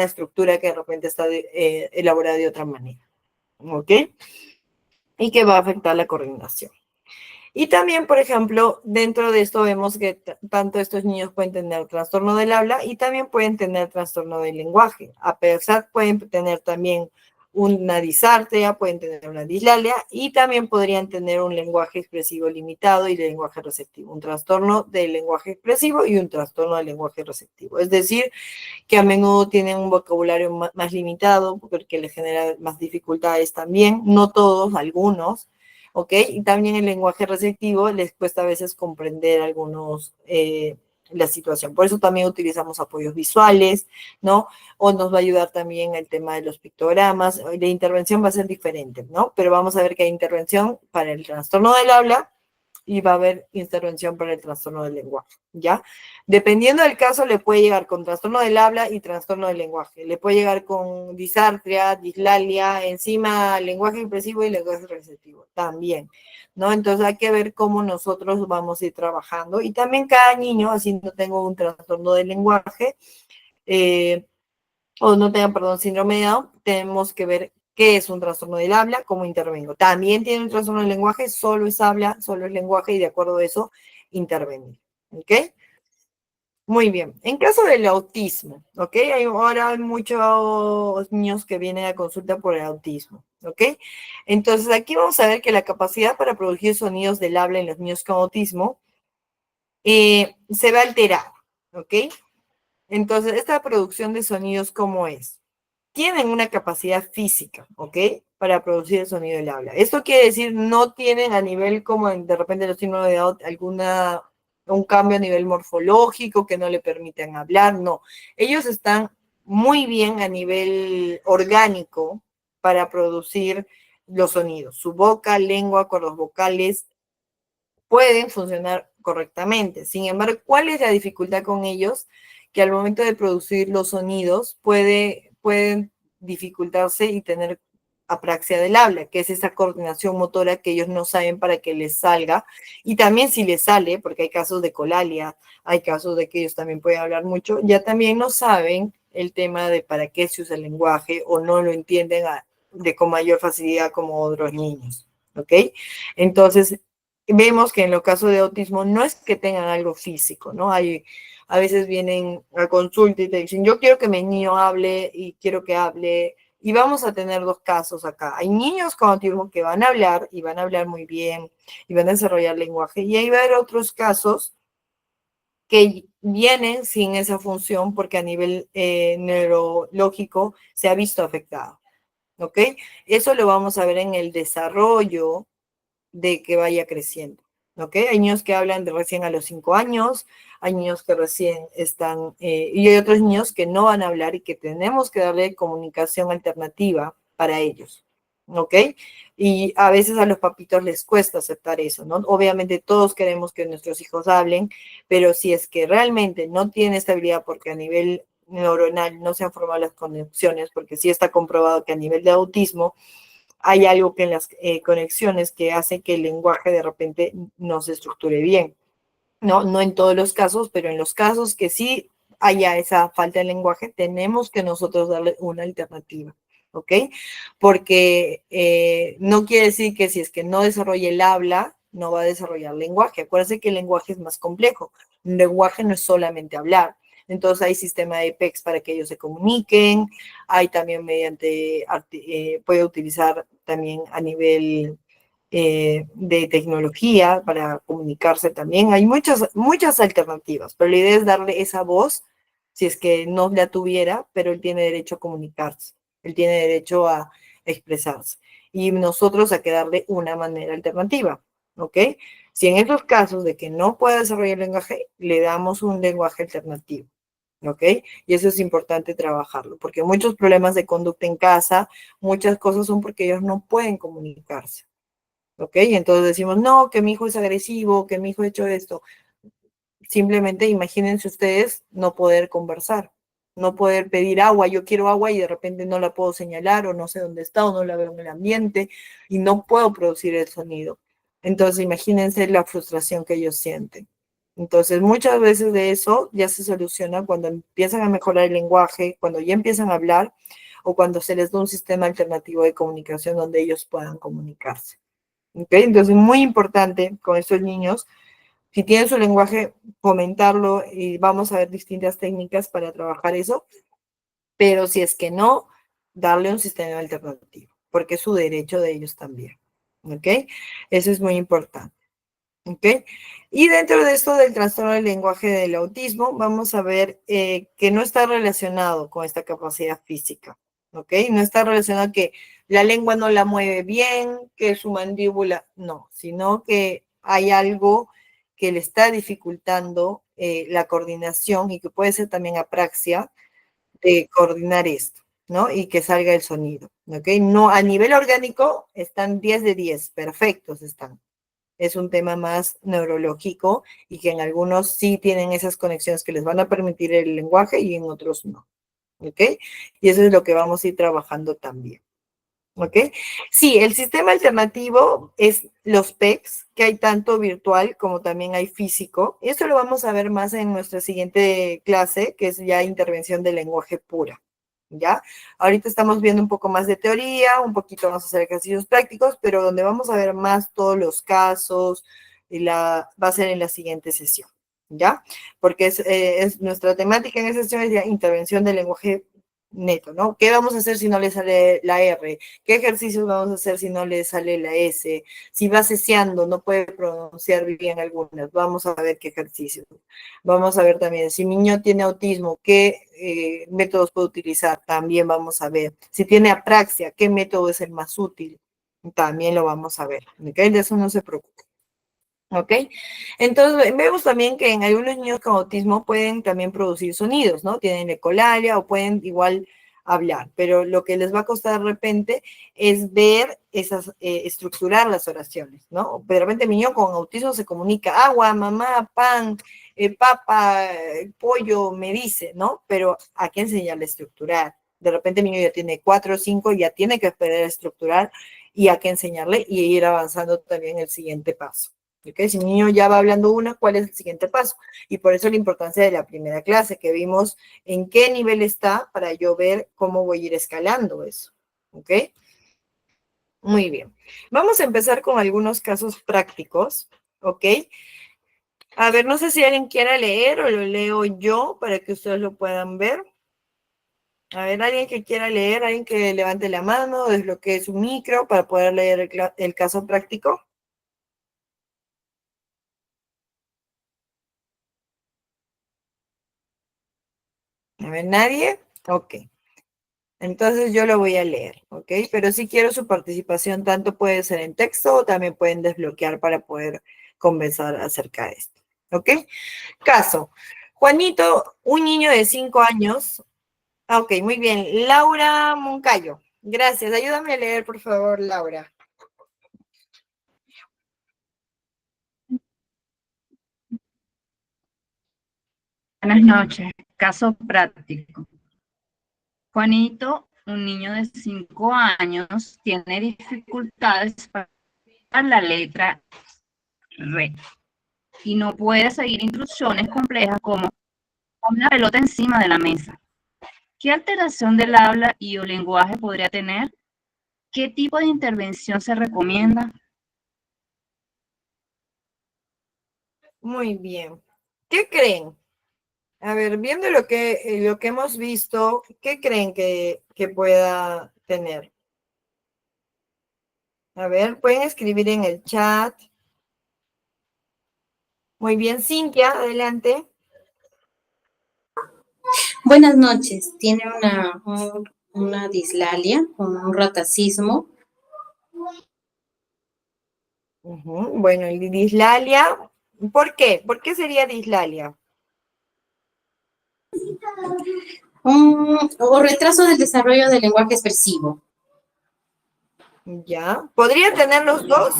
estructura que de repente está elaborada de otra manera. ¿Ok? Y que va a afectar la coordinación. Y también, por ejemplo, dentro de esto vemos que tanto estos niños pueden tener trastorno del habla y también pueden tener trastorno del lenguaje. A pesar, pueden tener también una disartria, pueden tener una dislalia y también podrían tener un lenguaje expresivo limitado y lenguaje receptivo. Un trastorno del lenguaje expresivo y un trastorno del lenguaje receptivo. Es decir, que a menudo tienen un vocabulario más limitado porque les genera más dificultades también. No todos, algunos. ¿Ok? Y también el lenguaje receptivo les cuesta a veces comprender la situación. Por eso también utilizamos apoyos visuales, ¿no? O nos va a ayudar también el tema de los pictogramas. La intervención va a ser diferente, ¿no? Pero vamos a ver que hay intervención para el trastorno del habla y va a haber intervención para el trastorno del lenguaje, ¿ya? Dependiendo del caso, le puede llegar con trastorno del habla y trastorno del lenguaje. Le puede llegar con disartria, dislalia, encima lenguaje expresivo y lenguaje receptivo también, ¿no? Entonces hay que ver cómo nosotros vamos a ir trabajando. Y también cada niño, así no tengo un trastorno del lenguaje, eh, o no tengan, perdón, síndrome de Down, tenemos que ver qué es un trastorno del habla, cómo intervengo. También tiene un trastorno del lenguaje, solo es habla, solo es lenguaje y de acuerdo a eso intervenir. ¿Ok? Muy bien. En caso del autismo, ¿ok? Ahora hay muchos niños que vienen a consulta por el autismo, ¿ok? Entonces aquí vamos a ver que la capacidad para producir sonidos del habla en los niños con autismo se ve alterada, ¿ok? Entonces, esta producción de sonidos, ¿cómo es? Tienen una capacidad física, ¿ok? Para producir el sonido del habla. Esto quiere decir, no tienen a nivel como de repente los síndromes de Down un cambio a nivel morfológico que no le permiten hablar, no. Ellos están muy bien a nivel orgánico para producir los sonidos. Su boca, lengua, cuerdas vocales pueden funcionar correctamente. Sin embargo, ¿cuál es la dificultad con ellos? Que al momento de producir los sonidos pueden dificultarse y tener apraxia del habla, que es esa coordinación motora que ellos no saben para que les salga. Y también si les sale, porque hay casos de colalia, hay casos de que ellos también pueden hablar mucho, ya también no saben el tema de para qué se usa el lenguaje o no lo entienden con mayor facilidad como otros niños. ¿Ok? Entonces, vemos que en el caso de autismo no es que tengan algo físico, ¿no? A veces vienen a consulta y te dicen, yo quiero que mi niño hable y quiero que hable. Y vamos a tener dos casos acá. Hay niños con autismo que van a hablar y van a hablar muy bien y van a desarrollar lenguaje. Y ahí va a haber otros casos que vienen sin esa función porque a nivel neurológico se ha visto afectado. ¿Ok? Eso lo vamos a ver en el desarrollo de que vaya creciendo. ¿Ok? Hay niños que hablan de recién a los 5 años, hay niños que recién están, y hay otros niños que no van a hablar y que tenemos que darle comunicación alternativa para ellos. ¿Ok? Y a veces a los papitos les cuesta aceptar eso, ¿no? Obviamente todos queremos que nuestros hijos hablen, pero si es que realmente no tiene estabilidad porque a nivel neuronal no se han formado las conexiones, porque sí está comprobado que a nivel de autismo hay algo que en las conexiones que hace que el lenguaje de repente no se estructure bien. No, no en todos los casos, pero en los casos que sí haya esa falta de lenguaje, tenemos que nosotros darle una alternativa, ¿ok? Porque no quiere decir que si es que no desarrolla el habla, no va a desarrollar lenguaje. Acuérdense que el lenguaje es más complejo. Un lenguaje no es solamente hablar. Entonces hay sistema de PECs para que ellos se comuniquen, hay también puede utilizar también a nivel de tecnología para comunicarse también. Hay muchas alternativas, pero la idea es darle esa voz, si es que no la tuviera, pero él tiene derecho a comunicarse, él tiene derecho a expresarse. Y nosotros a que darle una manera alternativa, ¿ok? Si en esos casos de que no pueda desarrollar el lenguaje, le damos un lenguaje alternativo. ¿Ok? Y eso es importante trabajarlo, porque muchos problemas de conducta en casa, muchas cosas son porque ellos no pueden comunicarse. ¿Ok? Entonces decimos, no, que mi hijo es agresivo, que mi hijo ha hecho esto. Simplemente imagínense ustedes no poder conversar, no poder pedir agua, yo quiero agua y de repente no la puedo señalar o no sé dónde está o no la veo en el ambiente y no puedo producir el sonido. Entonces imagínense la frustración que ellos sienten. Entonces muchas veces de eso ya se soluciona cuando empiezan a mejorar el lenguaje, cuando ya empiezan a hablar o cuando se les da un sistema alternativo de comunicación donde ellos puedan comunicarse. ¿Okay? Entonces, muy importante con estos niños, si tienen su lenguaje, fomentarlo y vamos a ver distintas técnicas para trabajar eso, pero si es que no, darle un sistema alternativo, porque es su derecho de ellos también. ¿Ok? Eso es muy importante. ¿Ok? Y dentro de esto del trastorno del lenguaje del autismo, vamos a ver que no está relacionado con esta capacidad física. ¿Ok? No está relacionado que la lengua no la mueve bien, que su mandíbula, no, sino que hay algo que le está dificultando la coordinación y que puede ser también apraxia de coordinar esto, ¿no? Y que salga el sonido, ¿ok? No, a nivel orgánico están 10 de 10, perfectos están. Es un tema más neurológico y que en algunos sí tienen esas conexiones que les van a permitir el lenguaje y en otros no, ¿ok? Y eso es lo que vamos a ir trabajando también. ¿Ok? Sí, el sistema alternativo es los PECs, que hay tanto virtual como también hay físico. Esto lo vamos a ver más en nuestra siguiente clase, que es ya intervención de lenguaje pura. ¿Ya? Ahorita estamos viendo un poco más de teoría, un poquito vamos a hacer ejercicios prácticos, pero donde vamos a ver más todos los casos, va a ser en la siguiente sesión. ¿ya? Porque es nuestra temática en esta sesión es ya intervención del lenguaje neto, ¿no? ¿Qué vamos a hacer si no le sale la R? ¿Qué ejercicios vamos a hacer si no le sale la S? Si va ceseando, no puede pronunciar bien algunas, vamos a ver qué ejercicios. Vamos a ver también, si mi niño tiene autismo, ¿qué métodos puede utilizar? También vamos a ver. Si tiene apraxia, ¿qué método es el más útil? También lo vamos a ver, ¿ok? De eso no se preocupe. ¿Ok? Entonces, vemos también que en algunos niños con autismo pueden también producir sonidos, ¿no? Tienen ecolalia o pueden igual hablar, pero lo que les va a costar de repente es ver esas, estructurar las oraciones, ¿no? De repente mi niño con autismo se comunica agua, mamá, pan, papa, pollo, me dice, ¿no? Pero hay que enseñarle a estructurar. De repente mi niño ya tiene 4 o 5, ya tiene que aprender a estructurar y hay que enseñarle y ir avanzando también el siguiente paso. ¿Okay? Si mi niño ya va hablando una, ¿cuál es el siguiente paso? Y por eso la importancia de la primera clase, que vimos en qué nivel está para yo ver cómo voy a ir escalando eso. ¿Ok? Muy bien. Vamos a empezar con algunos casos prácticos. ¿Ok? A ver, no sé si alguien quiera leer o lo leo yo para que ustedes lo puedan ver. A ver, alguien que quiera leer, alguien que levante la mano, desbloquee su micro para poder leer el caso práctico. A ver, ¿nadie? Ok. Entonces yo lo voy a leer, ¿ok? Pero si quiero su participación, tanto puede ser en texto o también pueden desbloquear para poder conversar acerca de esto, ¿ok? Caso. Juanito, un niño de 5 años. Ok, muy bien. Laura Moncayo. Gracias. Ayúdame a leer, por favor, Laura. Buenas noches. Caso práctico. Juanito, un niño de 5 años, tiene dificultades para la letra R y no puede seguir instrucciones complejas como una pelota encima de la mesa. ¿Qué alteración del habla y o lenguaje podría tener? ¿Qué tipo de intervención se recomienda? Muy bien. ¿Qué creen? A ver, viendo lo que hemos visto, ¿qué creen que pueda tener? A ver, pueden escribir en el chat. Muy bien, Cintia, adelante. Buenas noches. Tiene una dislalia, un rotacismo. Bueno, el dislalia, ¿por qué? ¿Por qué sería dislalia? O retraso del desarrollo del lenguaje expresivo. ¿Ya? ¿Podría tener los dos?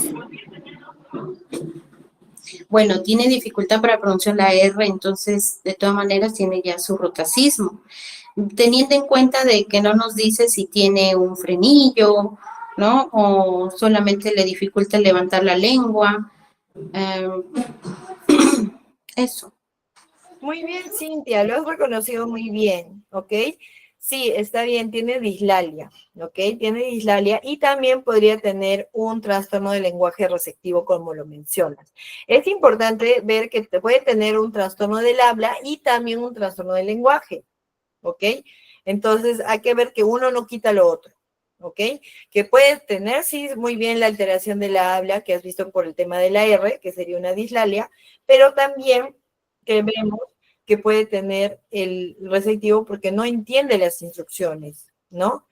Bueno, tiene dificultad para pronunciar la R, entonces de todas maneras tiene ya su rotacismo. Teniendo en cuenta de que no nos dice si tiene un frenillo, ¿no? O solamente le dificulta levantar la lengua. Eso. Muy bien, Cintia, lo has reconocido muy bien, ¿ok? Sí, está bien, tiene dislalia, ¿ok? Tiene dislalia y también podría tener un trastorno del lenguaje receptivo, como lo mencionas. Es importante ver que puede tener un trastorno del habla y también un trastorno del lenguaje, ¿ok? Entonces hay que ver que uno no quita lo otro, ¿ok? Que puede tener, sí, muy bien la alteración de la habla que has visto por el tema de la R, que sería una dislalia, pero también que vemos que puede tener el receptivo porque no entiende las instrucciones, ¿no?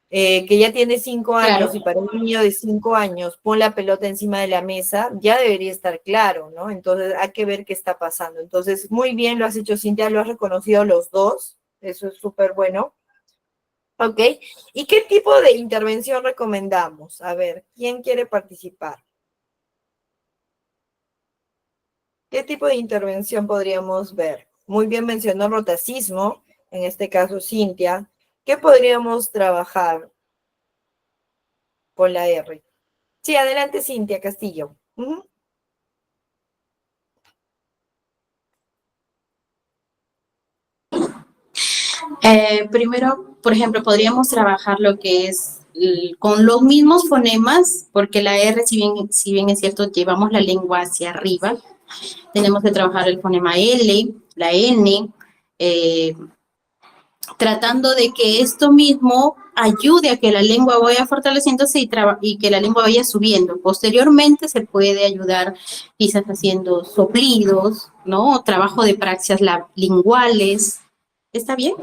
Que ya tiene 5 años Claro. y para un niño de 5 años pon la pelota encima de la mesa, ya debería estar claro, ¿no? Entonces hay que ver qué está pasando. Entonces, muy bien lo has hecho, Cintia, lo has reconocido los dos, eso es súper bueno. ¿Ok? ¿Y qué tipo de intervención recomendamos? A ver, ¿quién quiere participar? ¿Qué tipo de intervención podríamos ver? Muy bien mencionó rotacismo, en este caso Cintia. ¿Qué podríamos trabajar con la R? Sí, adelante Cintia Castillo. Primero, por ejemplo, podríamos trabajar lo que es con los mismos fonemas, porque la R, si bien es cierto, llevamos la lengua hacia arriba, Tenemos que trabajar el fonema L, la N, tratando de que esto mismo ayude a que la lengua vaya fortaleciéndose y que la lengua vaya subiendo. Posteriormente se puede ayudar quizás haciendo soplidos, ¿no? Trabajo de praxias linguales. ¿Está bien?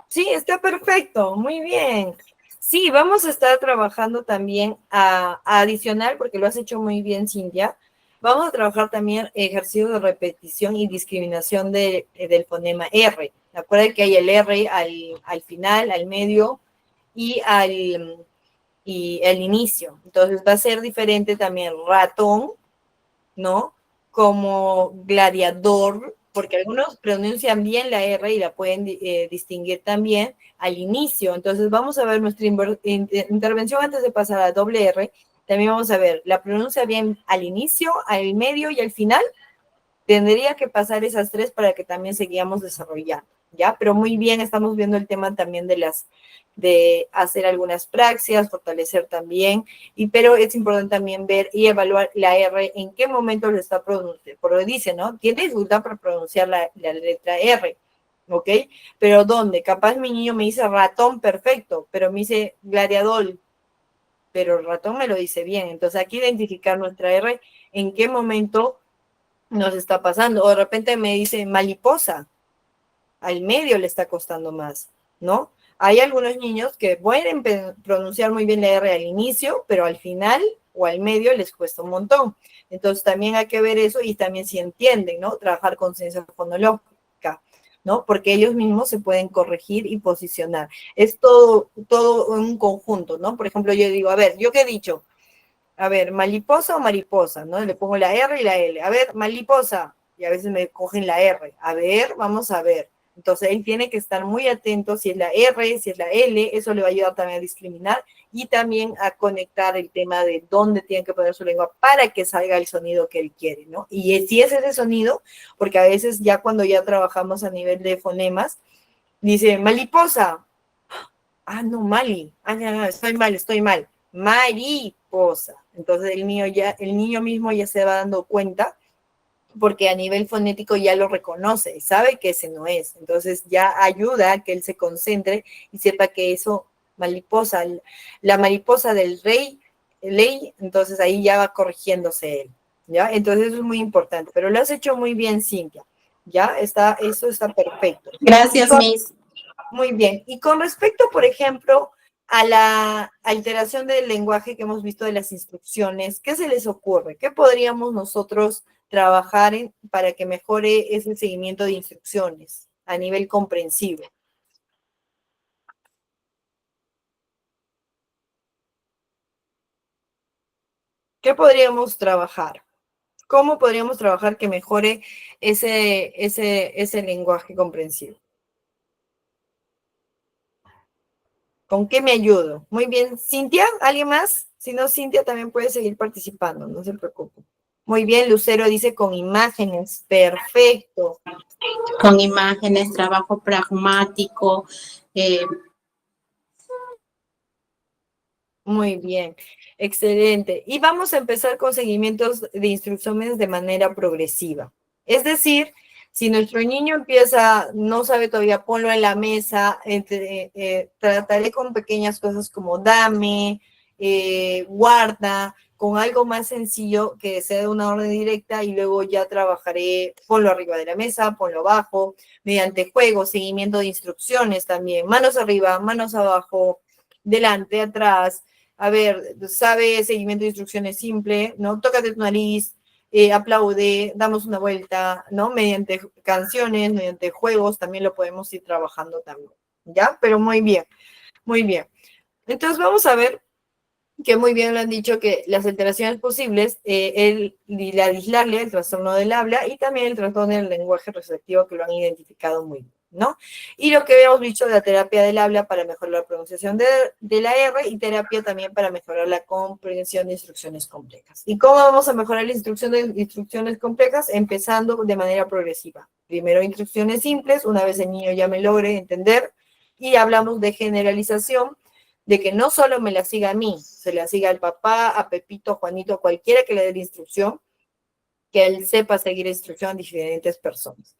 Sí, está perfecto, muy bien. Sí, vamos a estar trabajando también a adicional, porque lo has hecho muy bien, Cintia. Vamos a trabajar también ejercicios de repetición y discriminación del fonema R. Acuerden que hay el R al final, al medio y el inicio. Entonces va a ser diferente también ratón, ¿no? Como gladiador, porque algunos pronuncian bien la R y la pueden distinguir también al inicio. Entonces vamos a ver nuestra intervención antes de pasar a doble R. También vamos a ver, ¿la pronuncia bien al inicio, al medio y al final? Tendría que pasar esas tres para que también seguíamos desarrollando, ¿ya? Pero muy bien, estamos viendo el tema también de hacer algunas praxias, fortalecer también, pero es importante también ver y evaluar la R, en qué momento lo está pronunciando, porque dice, ¿no? Tiene dificultad para pronunciar la letra R, ¿ok? Pero ¿dónde? Capaz mi niño me dice ratón, perfecto, pero me dice gladiador, pero el ratón me lo dice bien. Entonces aquí identificar nuestra R, en qué momento nos está pasando, o de repente me dice mariposa, al medio le está costando más, ¿no? Hay algunos niños que pueden pronunciar muy bien la R al inicio, pero al final o al medio les cuesta un montón. Entonces también hay que ver eso y también si entienden, ¿no? Trabajar con ciencia fonológica, ¿no? Porque ellos mismos se pueden corregir y posicionar. Es todo un conjunto, ¿no? Por ejemplo, yo digo, a ver, ¿yo qué he dicho? A ver, mariposa o mariposa, ¿no? Le pongo la R y la L. A ver, mariposa. Y a veces me cogen la R. A ver, vamos a ver. Entonces, él tiene que estar muy atento si es la R, si es la L. Eso le va a ayudar también a discriminar y también a conectar el tema de dónde tiene que poner su lengua para que salga el sonido que él quiere, ¿no? Y si es ese sonido, porque a veces ya cuando ya trabajamos a nivel de fonemas, dice, mariposa. Ah, no, Mali. Ah, no, estoy mal. Mariposa. Entonces el niño mismo ya se va dando cuenta porque a nivel fonético ya lo reconoce, sabe que ese no es. Entonces ya ayuda a que él se concentre y sepa que eso, mariposa, la mariposa del ley, entonces ahí ya va corrigiéndose él. ¿Ya? Entonces eso es muy importante. Pero lo has hecho muy bien, Cintia. ¿Ya? Eso está perfecto. Gracias, Miss. Muy bien. Y con respecto, por ejemplo, a la alteración del lenguaje que hemos visto de las instrucciones, ¿qué se les ocurre? ¿Qué podríamos nosotros trabajar para que mejore ese seguimiento de instrucciones a nivel comprensivo? ¿Qué podríamos trabajar? ¿Cómo podríamos trabajar que mejore ese lenguaje comprensivo? ¿Con qué me ayudo? Muy bien. ¿Cintia? ¿Alguien más? Si no, Cintia también puede seguir participando, no se preocupe. Muy bien, Lucero dice con imágenes. Perfecto. Con imágenes, trabajo pragmático. Muy bien. Excelente. Y vamos a empezar con seguimientos de instrucciones de manera progresiva. Es decir, si nuestro niño empieza, no sabe todavía, ponlo en la mesa, trataré con pequeñas cosas como dame, guarda, con algo más sencillo que sea de una orden directa y luego ya trabajaré, ponlo arriba de la mesa, ponlo abajo, mediante juegos, seguimiento de instrucciones también, manos arriba, manos abajo, delante, atrás. A ver, sabe seguimiento de instrucciones simple, ¿no? Tócate tu nariz, aplaude, damos una vuelta, ¿no? Mediante canciones, mediante juegos, también lo podemos ir trabajando también, ¿ya? Pero muy bien, muy bien. Entonces vamos a ver que muy bien lo han dicho que las alteraciones posibles, la dislalia, el trastorno del habla y también el trastorno del lenguaje receptivo que lo han identificado muy bien, ¿no? Y lo que habíamos dicho de la terapia del habla para mejorar la pronunciación de la R y terapia también para mejorar la comprensión de instrucciones complejas. ¿Y cómo vamos a mejorar la instrucción de instrucciones complejas? Empezando de manera progresiva. Primero instrucciones simples, una vez el niño ya me logre entender, y hablamos de generalización, de que no solo me la siga a mí, se la siga al papá, a Pepito, a Juanito, a cualquiera que le dé la instrucción, que él sepa seguir instrucción a diferentes personas.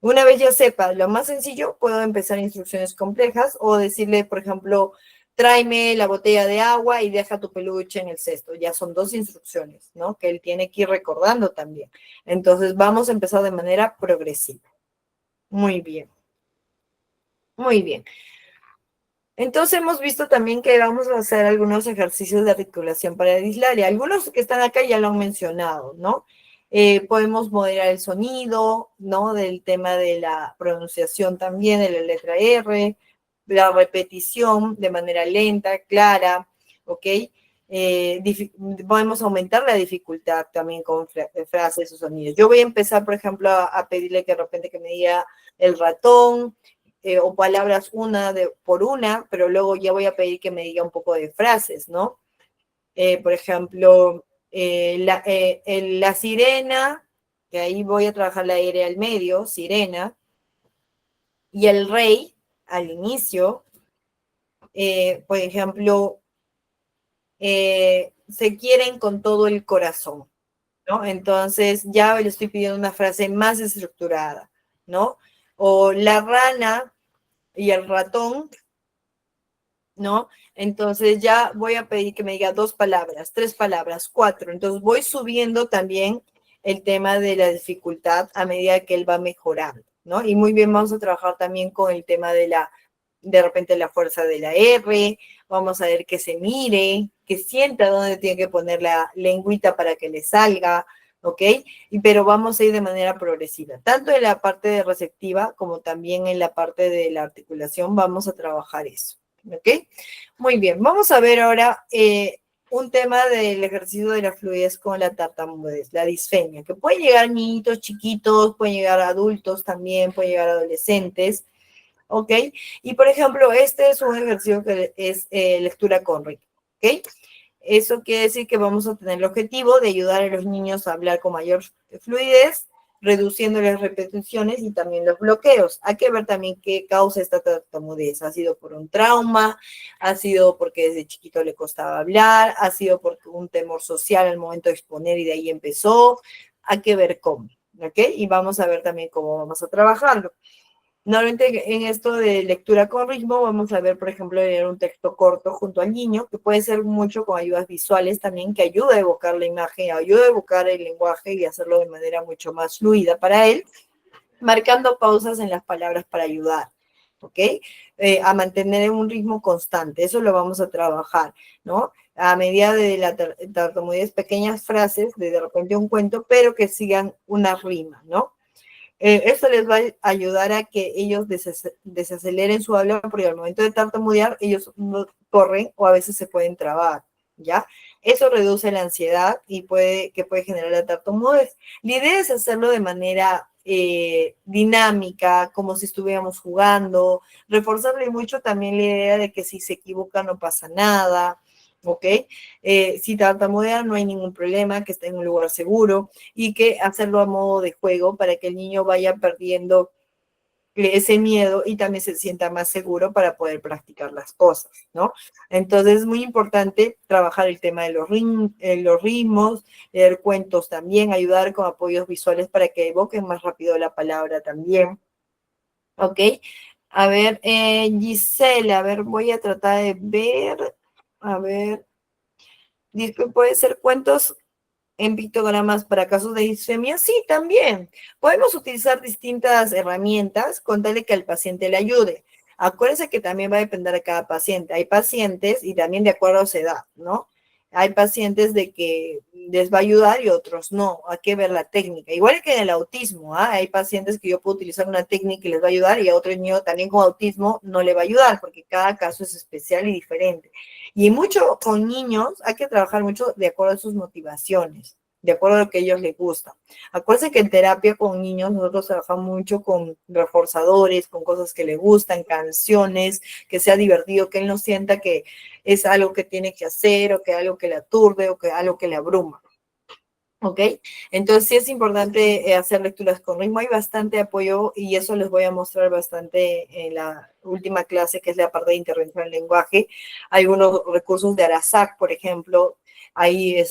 Una vez ya sepa lo más sencillo, puedo empezar instrucciones complejas o decirle, por ejemplo, tráeme la botella de agua y deja tu peluche en el cesto. Ya son 2 instrucciones, ¿no? Que él tiene que ir recordando también. Entonces, vamos a empezar de manera progresiva. Muy bien. Muy bien. Entonces hemos visto también que vamos a hacer algunos ejercicios de articulación para dislalia. Algunos que están acá ya lo han mencionado, ¿no? Podemos moderar el sonido, ¿no? Del tema de la pronunciación también, de la letra R, la repetición de manera lenta, clara, ¿ok? Podemos aumentar la dificultad también con frases o sonidos. Yo voy a empezar, por ejemplo, a pedirle que de repente que me diga el ratón, o palabras por una, pero luego ya voy a pedir que me diga un poco de frases, ¿no? Por ejemplo, la sirena, que ahí voy a trabajar la R al medio, sirena, y el rey al inicio, por ejemplo, se quieren con todo el corazón, ¿no? Entonces ya le estoy pidiendo una frase más estructurada, ¿no? O la rana y el ratón, ¿no? Entonces ya voy a pedir que me diga 2 palabras, 3 palabras, 4. Entonces voy subiendo también el tema de la dificultad a medida que él va mejorando, ¿no? Y muy bien, vamos a trabajar también con el tema de repente la fuerza de la R, vamos a ver que se mire, que sienta dónde tiene que poner la lengüita para que le salga, ¿ok? Pero vamos a ir de manera progresiva. Tanto en la parte de receptiva como también en la parte de la articulación vamos a trabajar eso, ¿ok? Muy bien, vamos a ver ahora un tema del ejercicio de la fluidez con la tartamudez, la disfemia, que puede llegar niñitos chiquitos, puede llegar adultos también, puede llegar adolescentes, ¿ok? Y por ejemplo, este es un ejercicio que es lectura con ritmo, ¿ok? Eso quiere decir que vamos a tener el objetivo de ayudar a los niños a hablar con mayor fluidez, reduciendo las repeticiones y también los bloqueos. Hay que ver también qué causa esta tartamudez. ¿Ha sido por un trauma? ¿Ha sido porque desde chiquito le costaba hablar? ¿Ha sido por un temor social al momento de exponer y de ahí empezó? Hay que ver cómo, ¿ok? Y vamos a ver también cómo vamos a trabajarlo. Normalmente en esto de lectura con ritmo vamos a ver, por ejemplo, leer un texto corto junto al niño, que puede ser mucho con ayudas visuales también, que ayuda a evocar la imagen, ayuda a evocar el lenguaje y hacerlo de manera mucho más fluida para él, marcando pausas en las palabras para ayudar, ¿ok? A mantener un ritmo constante, eso lo vamos a trabajar, ¿no? A medida de la tartamudez, pequeñas frases, de repente un cuento, pero que sigan una rima, ¿no? Esto les va a ayudar a que ellos desaceleren su habla, porque al momento de tartamudear, ellos no corren o a veces se pueden trabar, ¿ya? Eso reduce la ansiedad y puede generar la tartamudez. La idea es hacerlo de manera dinámica, como si estuviéramos jugando, reforzarle mucho también la idea de que si se equivoca no pasa nada, ¿ok? Si tartamudea no hay ningún problema, que esté en un lugar seguro y que hacerlo a modo de juego para que el niño vaya perdiendo ese miedo y también se sienta más seguro para poder practicar las cosas, ¿no? Entonces es muy importante trabajar el tema de los ritmos, leer cuentos también, ayudar con apoyos visuales para que evoquen más rápido la palabra también, ¿ok? A ver, Giselle, a ver, voy a tratar de ver, a ver, puede ser cuentos en pictogramas para casos de disfemia. Sí, también. Podemos utilizar distintas herramientas con tal de que al paciente le ayude. Acuérdense que también va a depender de cada paciente. Hay pacientes, y también de acuerdo a su edad, ¿no? Hay pacientes de que les va a ayudar y otros no. Hay que ver la técnica. Igual que en el autismo, ¿ah? Hay pacientes que yo puedo utilizar una técnica y les va a ayudar y a otro niño también con autismo no le va a ayudar porque cada caso es especial y diferente. Y mucho con niños hay que trabajar mucho de acuerdo a sus motivaciones, de acuerdo a lo que a ellos les gusta. Acuérdense que en terapia con niños nosotros trabajamos mucho con reforzadores, con cosas que le gustan, canciones, que sea divertido, que él no sienta que es algo que tiene que hacer o que algo que le aturde o que algo que le abruma. ¿Ok? Entonces sí es importante hacer lecturas con ritmo. Hay bastante apoyo y eso les voy a mostrar bastante en la última clase, que es la parte de intervención en lenguaje. Hay unos recursos de Arasac, por ejemplo, hay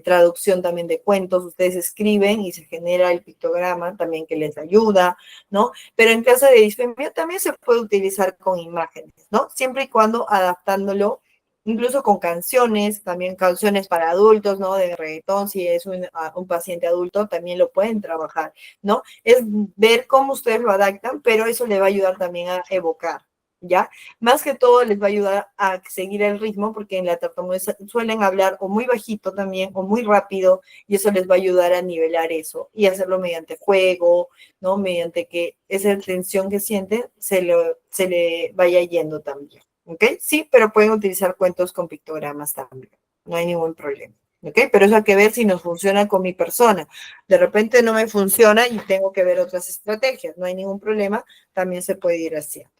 traducción también de cuentos, ustedes escriben y se genera el pictograma también que les ayuda, ¿no? Pero en caso de disfemia también se puede utilizar con imágenes, ¿no? Siempre y cuando adaptándolo, incluso con canciones, también canciones para adultos, ¿no? De reggaetón, si es un paciente adulto, también lo pueden trabajar, ¿no? Es ver cómo ustedes lo adaptan, pero eso le va a ayudar también a evocar, ¿ya? Más que todo les va a ayudar a seguir el ritmo, porque en la tartamudez suelen hablar o muy bajito también, o muy rápido, y eso les va a ayudar a nivelar eso, y hacerlo mediante juego, ¿no? Mediante que esa tensión que sienten se le vaya yendo también, ¿ok? Sí, pero pueden utilizar cuentos con pictogramas también, no hay ningún problema. ¿Ok? Pero eso hay que ver si nos funciona con mi persona. De repente no me funciona y tengo que ver otras estrategias. No hay ningún problema, también se puede ir haciendo.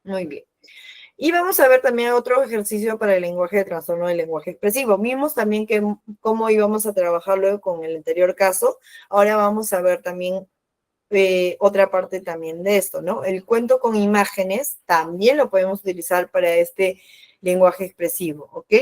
Muy bien. Y vamos a ver también otro ejercicio para el lenguaje de trastorno del lenguaje expresivo. Vimos también que cómo íbamos a trabajarlo con el anterior caso. Ahora vamos a ver también otra parte también de esto, ¿no? El cuento con imágenes también lo podemos utilizar para este lenguaje expresivo, ¿ok?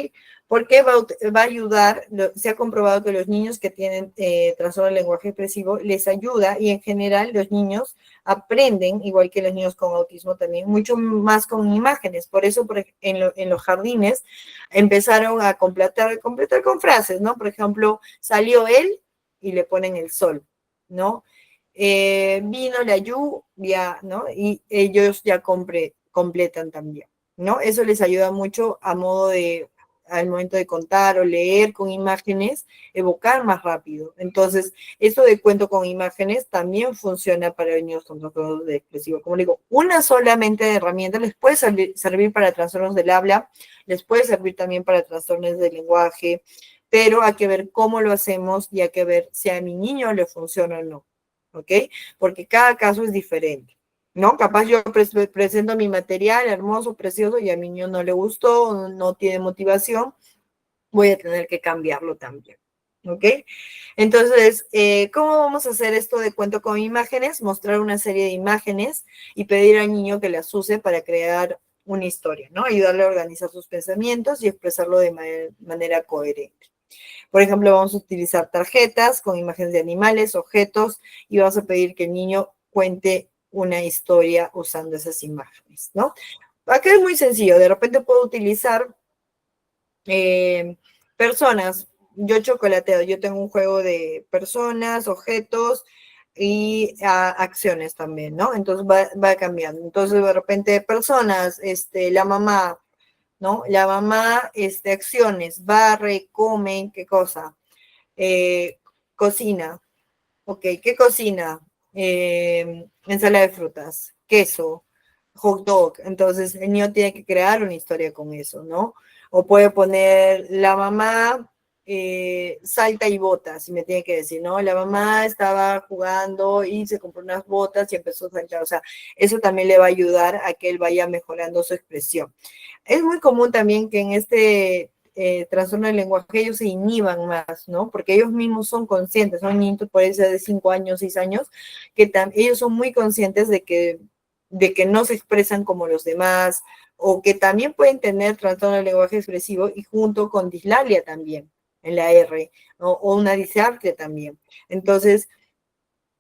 Porque va a ayudar, se ha comprobado que los niños que tienen trastorno del lenguaje expresivo les ayuda y en general los niños aprenden, igual que los niños con autismo también, mucho más con imágenes. Por eso en los jardines empezaron a completar con frases, ¿no? Por ejemplo, salió él y le ponen el sol, ¿no? Vino la lluvia, ¿no? Y ellos ya completan también, ¿no? Eso les ayuda mucho al momento de contar o leer con imágenes, evocar más rápido. Entonces, esto de cuento con imágenes también funciona para niños con trastornos de expresivo. Como digo, una solamente de herramienta les puede servir para trastornos del habla, les puede servir también para trastornos del lenguaje, pero hay que ver cómo lo hacemos y hay que ver si a mi niño le funciona o no. ¿Ok? Porque cada caso es diferente, ¿no? Capaz yo presento mi material hermoso, precioso, y a mi niño no le gustó, no tiene motivación, voy a tener que cambiarlo también, ¿ok? Entonces, ¿cómo vamos a hacer esto de cuento con imágenes? Mostrar una serie de imágenes y pedir al niño que las use para crear una historia, ¿no? Ayudarle a organizar sus pensamientos y expresarlo de manera coherente. Por ejemplo, vamos a utilizar tarjetas con imágenes de animales, objetos, y vamos a pedir que el niño cuente una historia usando esas imágenes, ¿no? Acá es muy sencillo, de repente puedo utilizar personas. Yo chocolateo, yo tengo un juego de personas, objetos y acciones también, ¿no? Entonces va cambiando. Entonces, de repente, personas, la mamá, ¿no? La mamá, acciones, barre, come, ¿qué cosa? Cocina, ok, ¿qué cocina? Ensalada de frutas, queso, hot dog. Entonces, el niño tiene que crear una historia con eso, ¿no? O puede poner la mamá salta y bota, si me tiene que decir, ¿no? La mamá estaba jugando y se compró unas botas y empezó a saltar. O sea, eso también le va a ayudar a que él vaya mejorando su expresión. Es muy común también que en este trastorno del lenguaje ellos se inhiban más, ¿no? Porque ellos mismos son conscientes, son niños por eso de 5 años, 6 años, que ellos son muy conscientes de que no se expresan como los demás, o que también pueden tener trastorno del lenguaje expresivo y junto con dislalia también, en la R, ¿no? O una disartria también. Entonces,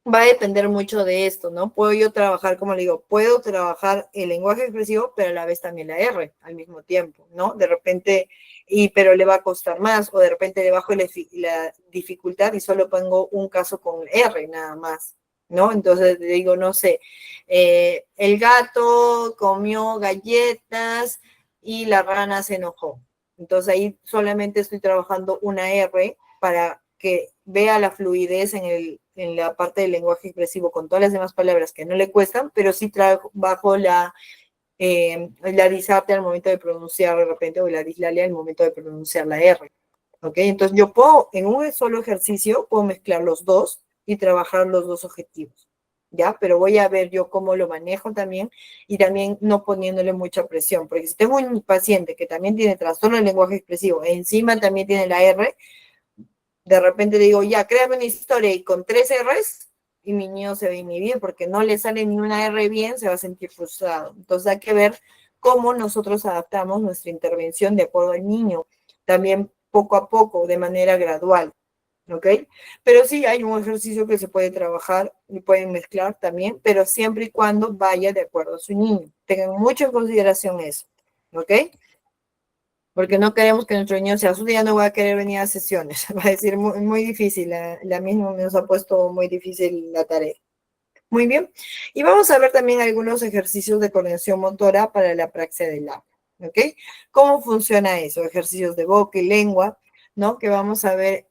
va a depender mucho de esto, ¿no? Puedo yo trabajar, como le digo, puedo trabajar el lenguaje expresivo, pero a la vez también la R al mismo tiempo, ¿no? De repente, pero le va a costar más, o de repente le bajo la dificultad y solo pongo un caso con R nada más, ¿no? Entonces le digo, no sé, el gato comió galletas y la rana se enojó. Entonces ahí solamente estoy trabajando una R para que vea la fluidez en la parte del lenguaje expresivo con todas las demás palabras que no le cuestan, pero sí trabajo la disartria al momento de pronunciar de repente, o la dislalia al momento de pronunciar la R. ¿Ok? Entonces yo puedo, en un solo ejercicio, puedo mezclar los dos y trabajar los dos objetivos. ¿Ya? Pero voy a ver yo cómo lo manejo también y también no poniéndole mucha presión, porque si tengo un paciente que también tiene trastorno del lenguaje expresivo e encima también tiene la R, de repente digo, ya, créame una historia y con 3 R's, y mi niño se va a inhibir porque no le sale ni una R bien, se va a sentir frustrado. Entonces hay que ver cómo nosotros adaptamos nuestra intervención de acuerdo al niño. También poco a poco, de manera gradual, ¿ok? Pero sí hay un ejercicio que se puede trabajar y pueden mezclar también, pero siempre y cuando vaya de acuerdo a su niño. Tengan mucho en consideración eso, ¿ok? Porque no queremos que nuestro niño sea su día, no va a querer venir a sesiones. Va a decir muy, muy difícil, la misma nos ha puesto muy difícil la tarea. Muy bien. Y vamos a ver también algunos ejercicios de coordinación motora para la praxia del habla. ¿Ok? ¿Cómo funciona eso? Ejercicios de boca y lengua, ¿no? Que vamos a ver,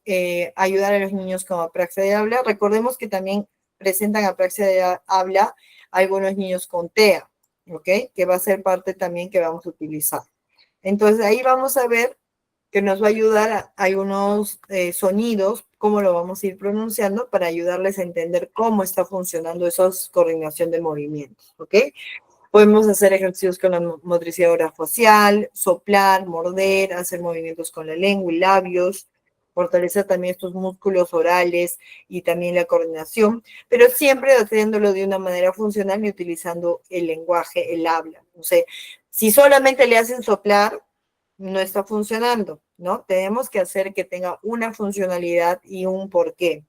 ayudar a los niños con apraxia de habla. Recordemos que también presentan apraxia de habla algunos niños con TEA, ¿ok? Que va a ser parte también que vamos a utilizar. Entonces ahí vamos a ver que nos va a ayudar a algunos sonidos, cómo lo vamos a ir pronunciando para ayudarles a entender cómo está funcionando esa coordinación de movimientos, ¿ok? Podemos hacer ejercicios con la motricidad orofacial, soplar, morder, hacer movimientos con la lengua y labios, fortalecer también estos músculos orales y también la coordinación, pero siempre haciéndolo de una manera funcional y utilizando el lenguaje, el habla. O sea, si solamente le hacen soplar, no está funcionando, ¿no? Tenemos que hacer que tenga una funcionalidad y un porqué,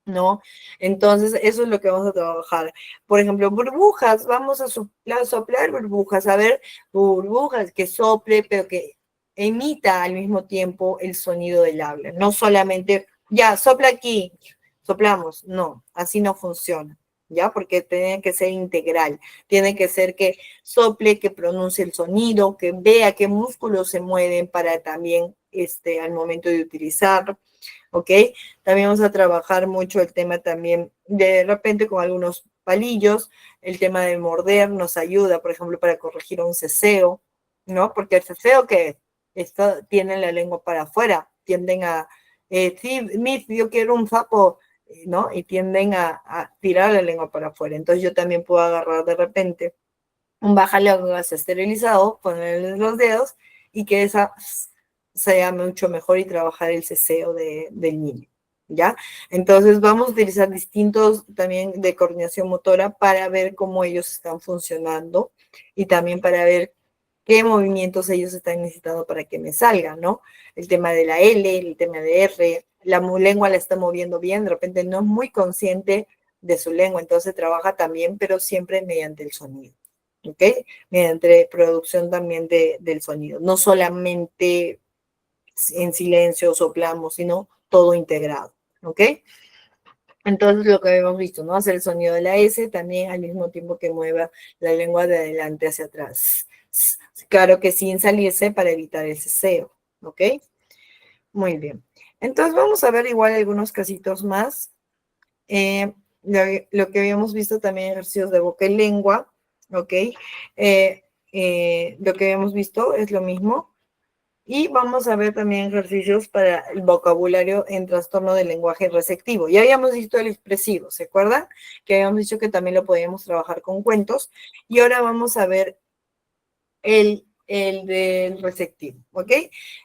¿no? Entonces, eso es lo que vamos a trabajar. Por ejemplo, burbujas, vamos a soplar burbujas, a ver, burbujas que sople, pero que emita al mismo tiempo el sonido del habla, no solamente, ya, sopla aquí, soplamos, no, así no funciona. ¿Ya? Porque tiene que ser integral, tiene que ser que sople, que pronuncie el sonido, que vea qué músculos se mueven para también, al momento de utilizar, ¿ok? También vamos a trabajar mucho el tema también, de repente con algunos palillos, el tema de morder nos ayuda, por ejemplo, para corregir un ceseo, ¿no? Porque el ceseo que tiene la lengua para afuera, tienden a, sí, yo quiero un sapo, ¿no? Y tienden a tirar la lengua para afuera. Entonces yo también puedo agarrar de repente un bajalenguas esterilizado, ponerle los dedos y que esa sea mucho mejor y trabajar el ceseo del niño, ¿ya? Entonces vamos a utilizar distintos también de coordinación motora para ver cómo ellos están funcionando y también para ver qué movimientos ellos están necesitando para que me salgan, ¿no? El tema de la L, el tema de R, la lengua la está moviendo bien, de repente no es muy consciente de su lengua, entonces trabaja también, pero siempre mediante el sonido, ¿ok? Mediante producción también del sonido, no solamente en silencio soplamos, sino todo integrado, ¿ok? Entonces lo que habíamos visto, ¿no? Hacer el sonido de la S también al mismo tiempo que mueva la lengua de adelante hacia atrás. Claro que sin salirse para evitar el ceseo, ¿ok? Muy bien. Entonces vamos a ver igual algunos casitos más. Lo que habíamos visto también ejercicios de boca y lengua, ¿ok? Lo que habíamos visto es lo mismo. Y vamos a ver también ejercicios para el vocabulario en trastorno del lenguaje receptivo. Ya habíamos visto el expresivo, ¿se acuerdan? Que habíamos dicho que también lo podíamos trabajar con cuentos. Y ahora vamos a ver el del receptivo, ¿ok?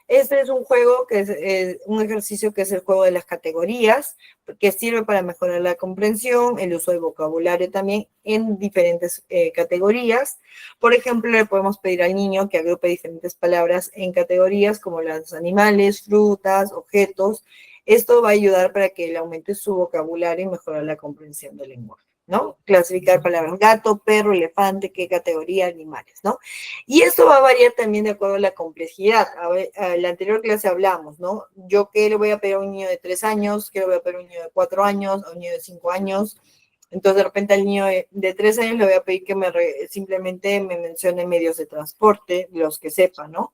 Este es un juego que es un ejercicio que es el juego de las categorías, que sirve para mejorar la comprensión, el uso de vocabulario también en diferentes categorías. Por ejemplo, le podemos pedir al niño que agrupe diferentes palabras en categorías como los animales, frutas, objetos. Esto va a ayudar para que él aumente su vocabulario y mejorar la comprensión del lenguaje, ¿no? Clasificar palabras gato, perro, elefante, qué categoría, animales, ¿no? Y esto va a variar también de acuerdo a la complejidad. A ver, en la anterior clase hablamos, ¿no? Yo qué le voy a pedir a un niño de 3 años, qué le voy a pedir a un niño de 4 años, a un niño de 5 años. Entonces, de repente al niño de 3 años le voy a pedir que simplemente me mencione medios de transporte, los que sepa, ¿no?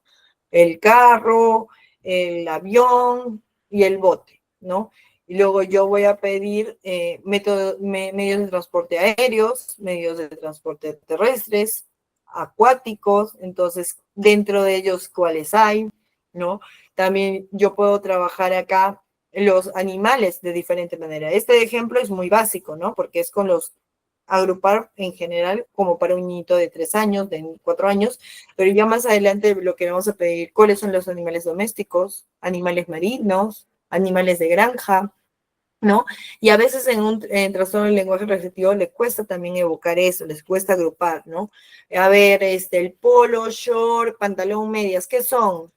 El carro, el avión y el bote, ¿no? Y luego yo voy a pedir medios de transporte aéreos, medios de transporte terrestres, acuáticos, entonces dentro de ellos cuáles hay, ¿no? También yo puedo trabajar acá los animales de diferente manera. Este ejemplo es muy básico, ¿no? Porque es con los agrupar en general como para un niñito de 3 años, de 4 años, pero ya más adelante lo que vamos a pedir, cuáles son los animales domésticos, animales marinos, animales de granja, ¿no? Y a veces en trastorno del lenguaje receptivo le cuesta también evocar eso, les cuesta agrupar, ¿no? A ver, el polo, short, pantalón, medias, ¿qué son?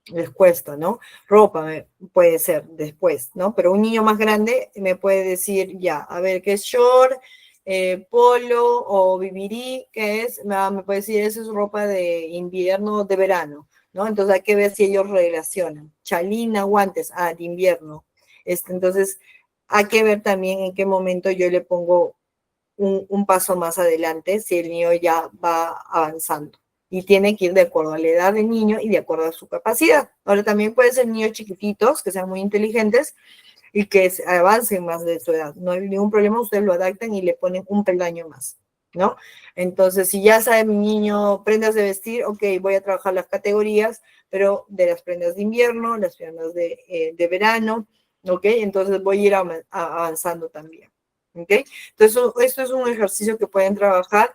les cuesta, ¿no? Ropa puede ser después, ¿no? Pero un niño más grande me puede decir, ya, a ver, ¿qué es short, polo o bibirí? ¿Qué es? Me puede decir, eso es ropa de invierno, de verano, ¿no? Entonces hay que ver si ellos relacionan. Chalina, guantes, de invierno. Entonces hay que ver también en qué momento yo le pongo un paso más adelante si el niño ya va avanzando. Y tiene que ir de acuerdo a la edad del niño y de acuerdo a su capacidad. Ahora también pueden ser niños chiquititos que sean muy inteligentes y que avancen más de su edad. No hay ningún problema, ustedes lo adaptan y le ponen un peldaño más, ¿no? Entonces, si ya sabe mi niño prendas de vestir, ok, voy a trabajar las categorías, pero de las prendas de invierno, las prendas de verano, ok, entonces voy a ir avanzando también. ¿Ok? Entonces, esto es un ejercicio que pueden trabajar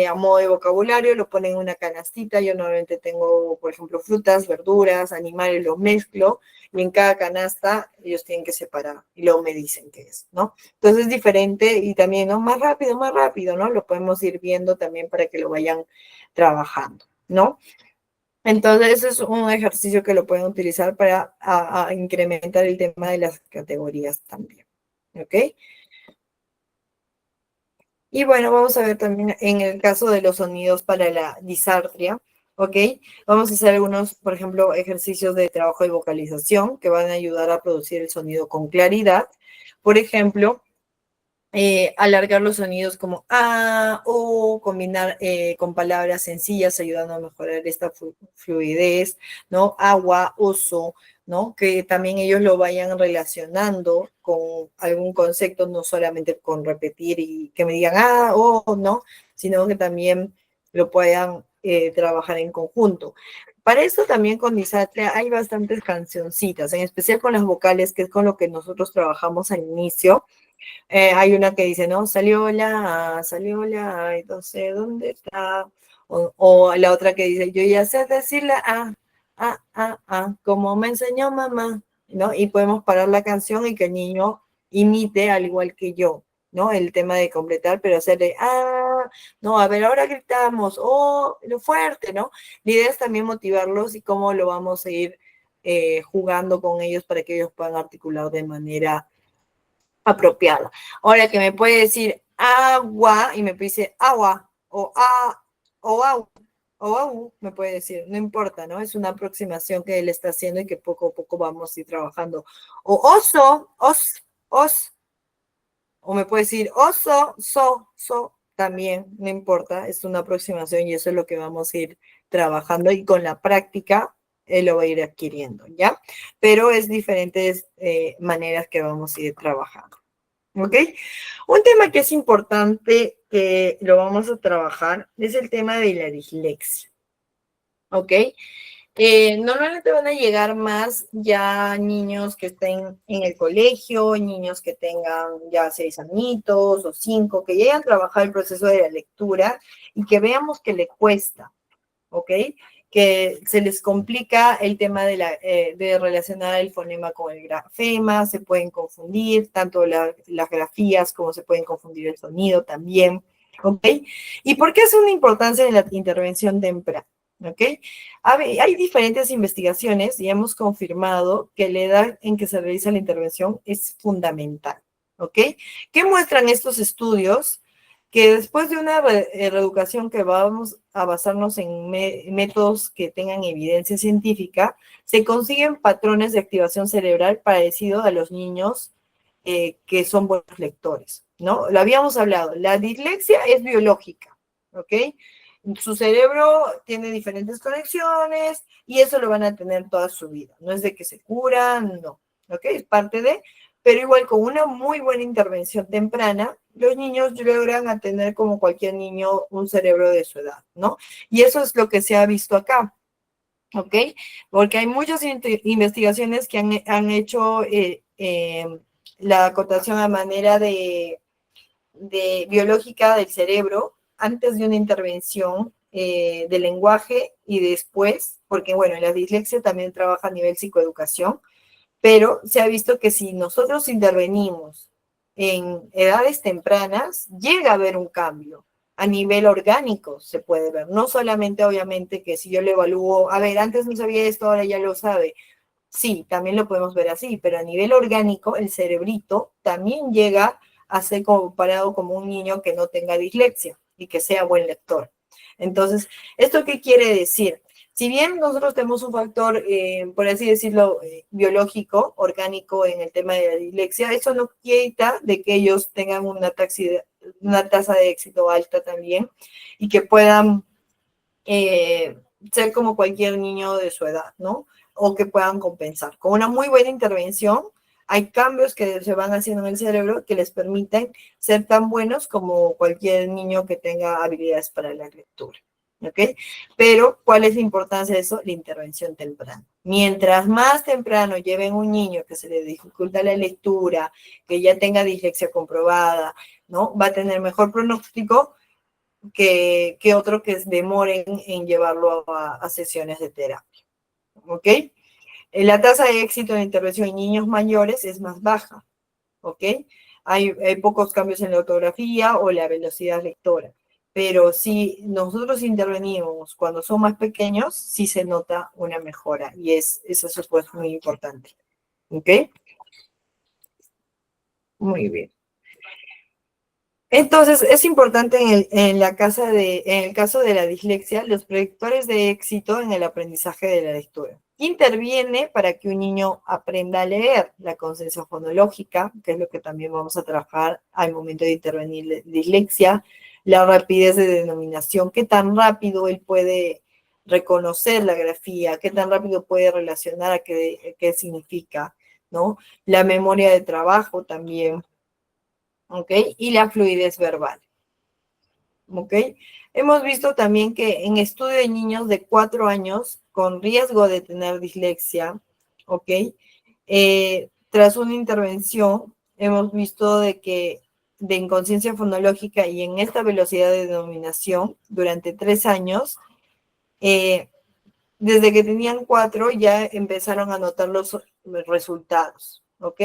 a modo de vocabulario, lo ponen en una canastita. Yo normalmente tengo, por ejemplo, frutas, verduras, animales, los mezclo, y en cada canasta ellos tienen que separar y luego me dicen qué es, ¿no? Entonces es diferente y también, ¿no? Más rápido, ¿no? Lo podemos ir viendo también para que lo vayan trabajando, ¿no? Entonces, ese es un ejercicio que lo pueden utilizar para a incrementar el tema de las categorías también, ¿ok? Y bueno, vamos a ver también en el caso de los sonidos para la disartria, ¿ok? Vamos a hacer algunos, por ejemplo, ejercicios de trabajo de vocalización que van a ayudar a producir el sonido con claridad. Por ejemplo, alargar los sonidos como o combinar con palabras sencillas, ayudando a mejorar esta fluidez, ¿no? Agua, oso, ¿no? Que también ellos lo vayan relacionando con algún concepto, no solamente con repetir y que me digan no, sino que también lo puedan trabajar en conjunto. Para esto también con Disatria hay bastantes cancioncitas, en especial con las vocales, que es con lo que nosotros trabajamos al inicio. Hay una que dice, ¿no? Salió la A, entonces, ¿dónde está? O la otra que dice, yo ya sé decir la como me enseñó mamá, ¿no? Y podemos parar la canción y que el niño imite al igual que yo, ¿no? El tema de completar, pero hacerle, no, a ver, ahora gritamos, lo fuerte, ¿no? La idea es también motivarlos y cómo lo vamos a ir jugando con ellos para que ellos puedan articular de manera apropiada. Ahora que me puede decir agua y me dice agua o au o au, me puede decir, no importa, ¿no? Es una aproximación que él está haciendo y que poco a poco vamos a ir trabajando. O oso, os, o me puede decir oso, también, no importa, es una aproximación y eso es lo que vamos a ir trabajando y con la práctica él lo va a ir adquiriendo, ¿ya? Pero es diferentes maneras que vamos a ir trabajando. ¿Ok? Un tema que es importante que lo vamos a trabajar es el tema de la dislexia. ¿Ok? Normalmente van a llegar más ya niños que estén en el colegio, niños que tengan ya 6 añitos o 5, que ya hayan trabajado el proceso de la lectura y que veamos que le cuesta. ¿Ok? Que se les complica el tema de relacionar el fonema con el grafema, se pueden confundir tanto las grafías como se pueden confundir el sonido también, ¿ok? ¿Y por qué es una importancia en la intervención temprana? ¿Ok? Hay diferentes investigaciones y hemos confirmado que la edad en que se realiza la intervención es fundamental, ¿ok? ¿Qué muestran estos estudios? Que después de una reeducación que vamos a basarnos en métodos que tengan evidencia científica, se consiguen patrones de activación cerebral parecidos a los niños que son buenos lectores, ¿no? Lo habíamos hablado, la dislexia es biológica, ¿ok? Su cerebro tiene diferentes conexiones y eso lo van a tener toda su vida. No es de que se curan, no, ¿ok? Es parte de, pero igual con una muy buena intervención temprana, los niños logran a tener como cualquier niño un cerebro de su edad, ¿no? Y eso es lo que se ha visto acá, ¿ok? Porque hay muchas investigaciones que han hecho la acotación a manera de biológica del cerebro antes de una intervención de lenguaje y después, porque bueno, la dislexia también trabaja a nivel psicoeducación, pero se ha visto que si nosotros intervenimos en edades tempranas, llega a haber un cambio a nivel orgánico se puede ver. No solamente, obviamente, que si yo le evalúo, a ver, antes no sabía esto, ahora ya lo sabe. Sí, también lo podemos ver así, pero a nivel orgánico, el cerebrito también llega a ser comparado como un niño que no tenga dislexia y que sea buen lector. Entonces, ¿esto qué quiere decir? Si bien nosotros tenemos un factor, por así decirlo, biológico, orgánico en el tema de la dislexia, eso no quita de que ellos tengan una tasa de éxito alta también y que puedan ser como cualquier niño de su edad, ¿no? O que puedan compensar. Con una muy buena intervención, hay cambios que se van haciendo en el cerebro que les permiten ser tan buenos como cualquier niño que tenga habilidades para la lectura. ¿Ok? Pero, ¿cuál es la importancia de eso? La intervención temprana. Mientras más temprano lleven un niño que se le dificulta la lectura, que ya tenga dislexia comprobada, ¿no? Va a tener mejor pronóstico que otro que demoren en llevarlo a sesiones de terapia. ¿Ok? La tasa de éxito en la intervención en niños mayores es más baja. ¿Ok? Hay pocos cambios en la ortografía o la velocidad lectora. Pero si nosotros intervenimos cuando son más pequeños, sí se nota una mejora. Y eso es pues, muy importante. ¿Ok? Muy bien. Entonces, es importante en el caso de la dislexia, los predictores de éxito en el aprendizaje de la lectura. Interviene para que un niño aprenda a leer la conciencia fonológica, que es lo que también vamos a trabajar al momento de intervenir la dislexia, la rapidez de denominación, qué tan rápido él puede reconocer la grafía, qué tan rápido puede relacionar a qué significa, ¿no? La memoria de trabajo también. ¿Ok? Y la fluidez verbal. ¿Ok? Hemos visto también que en estudio de niños de 4 años con riesgo de tener dislexia, ¿ok? Tras una intervención, hemos visto de que de inconsciencia fonológica y en esta velocidad de denominación durante 3 años, desde que tenían 4 ya empezaron a notar los resultados, ¿ok?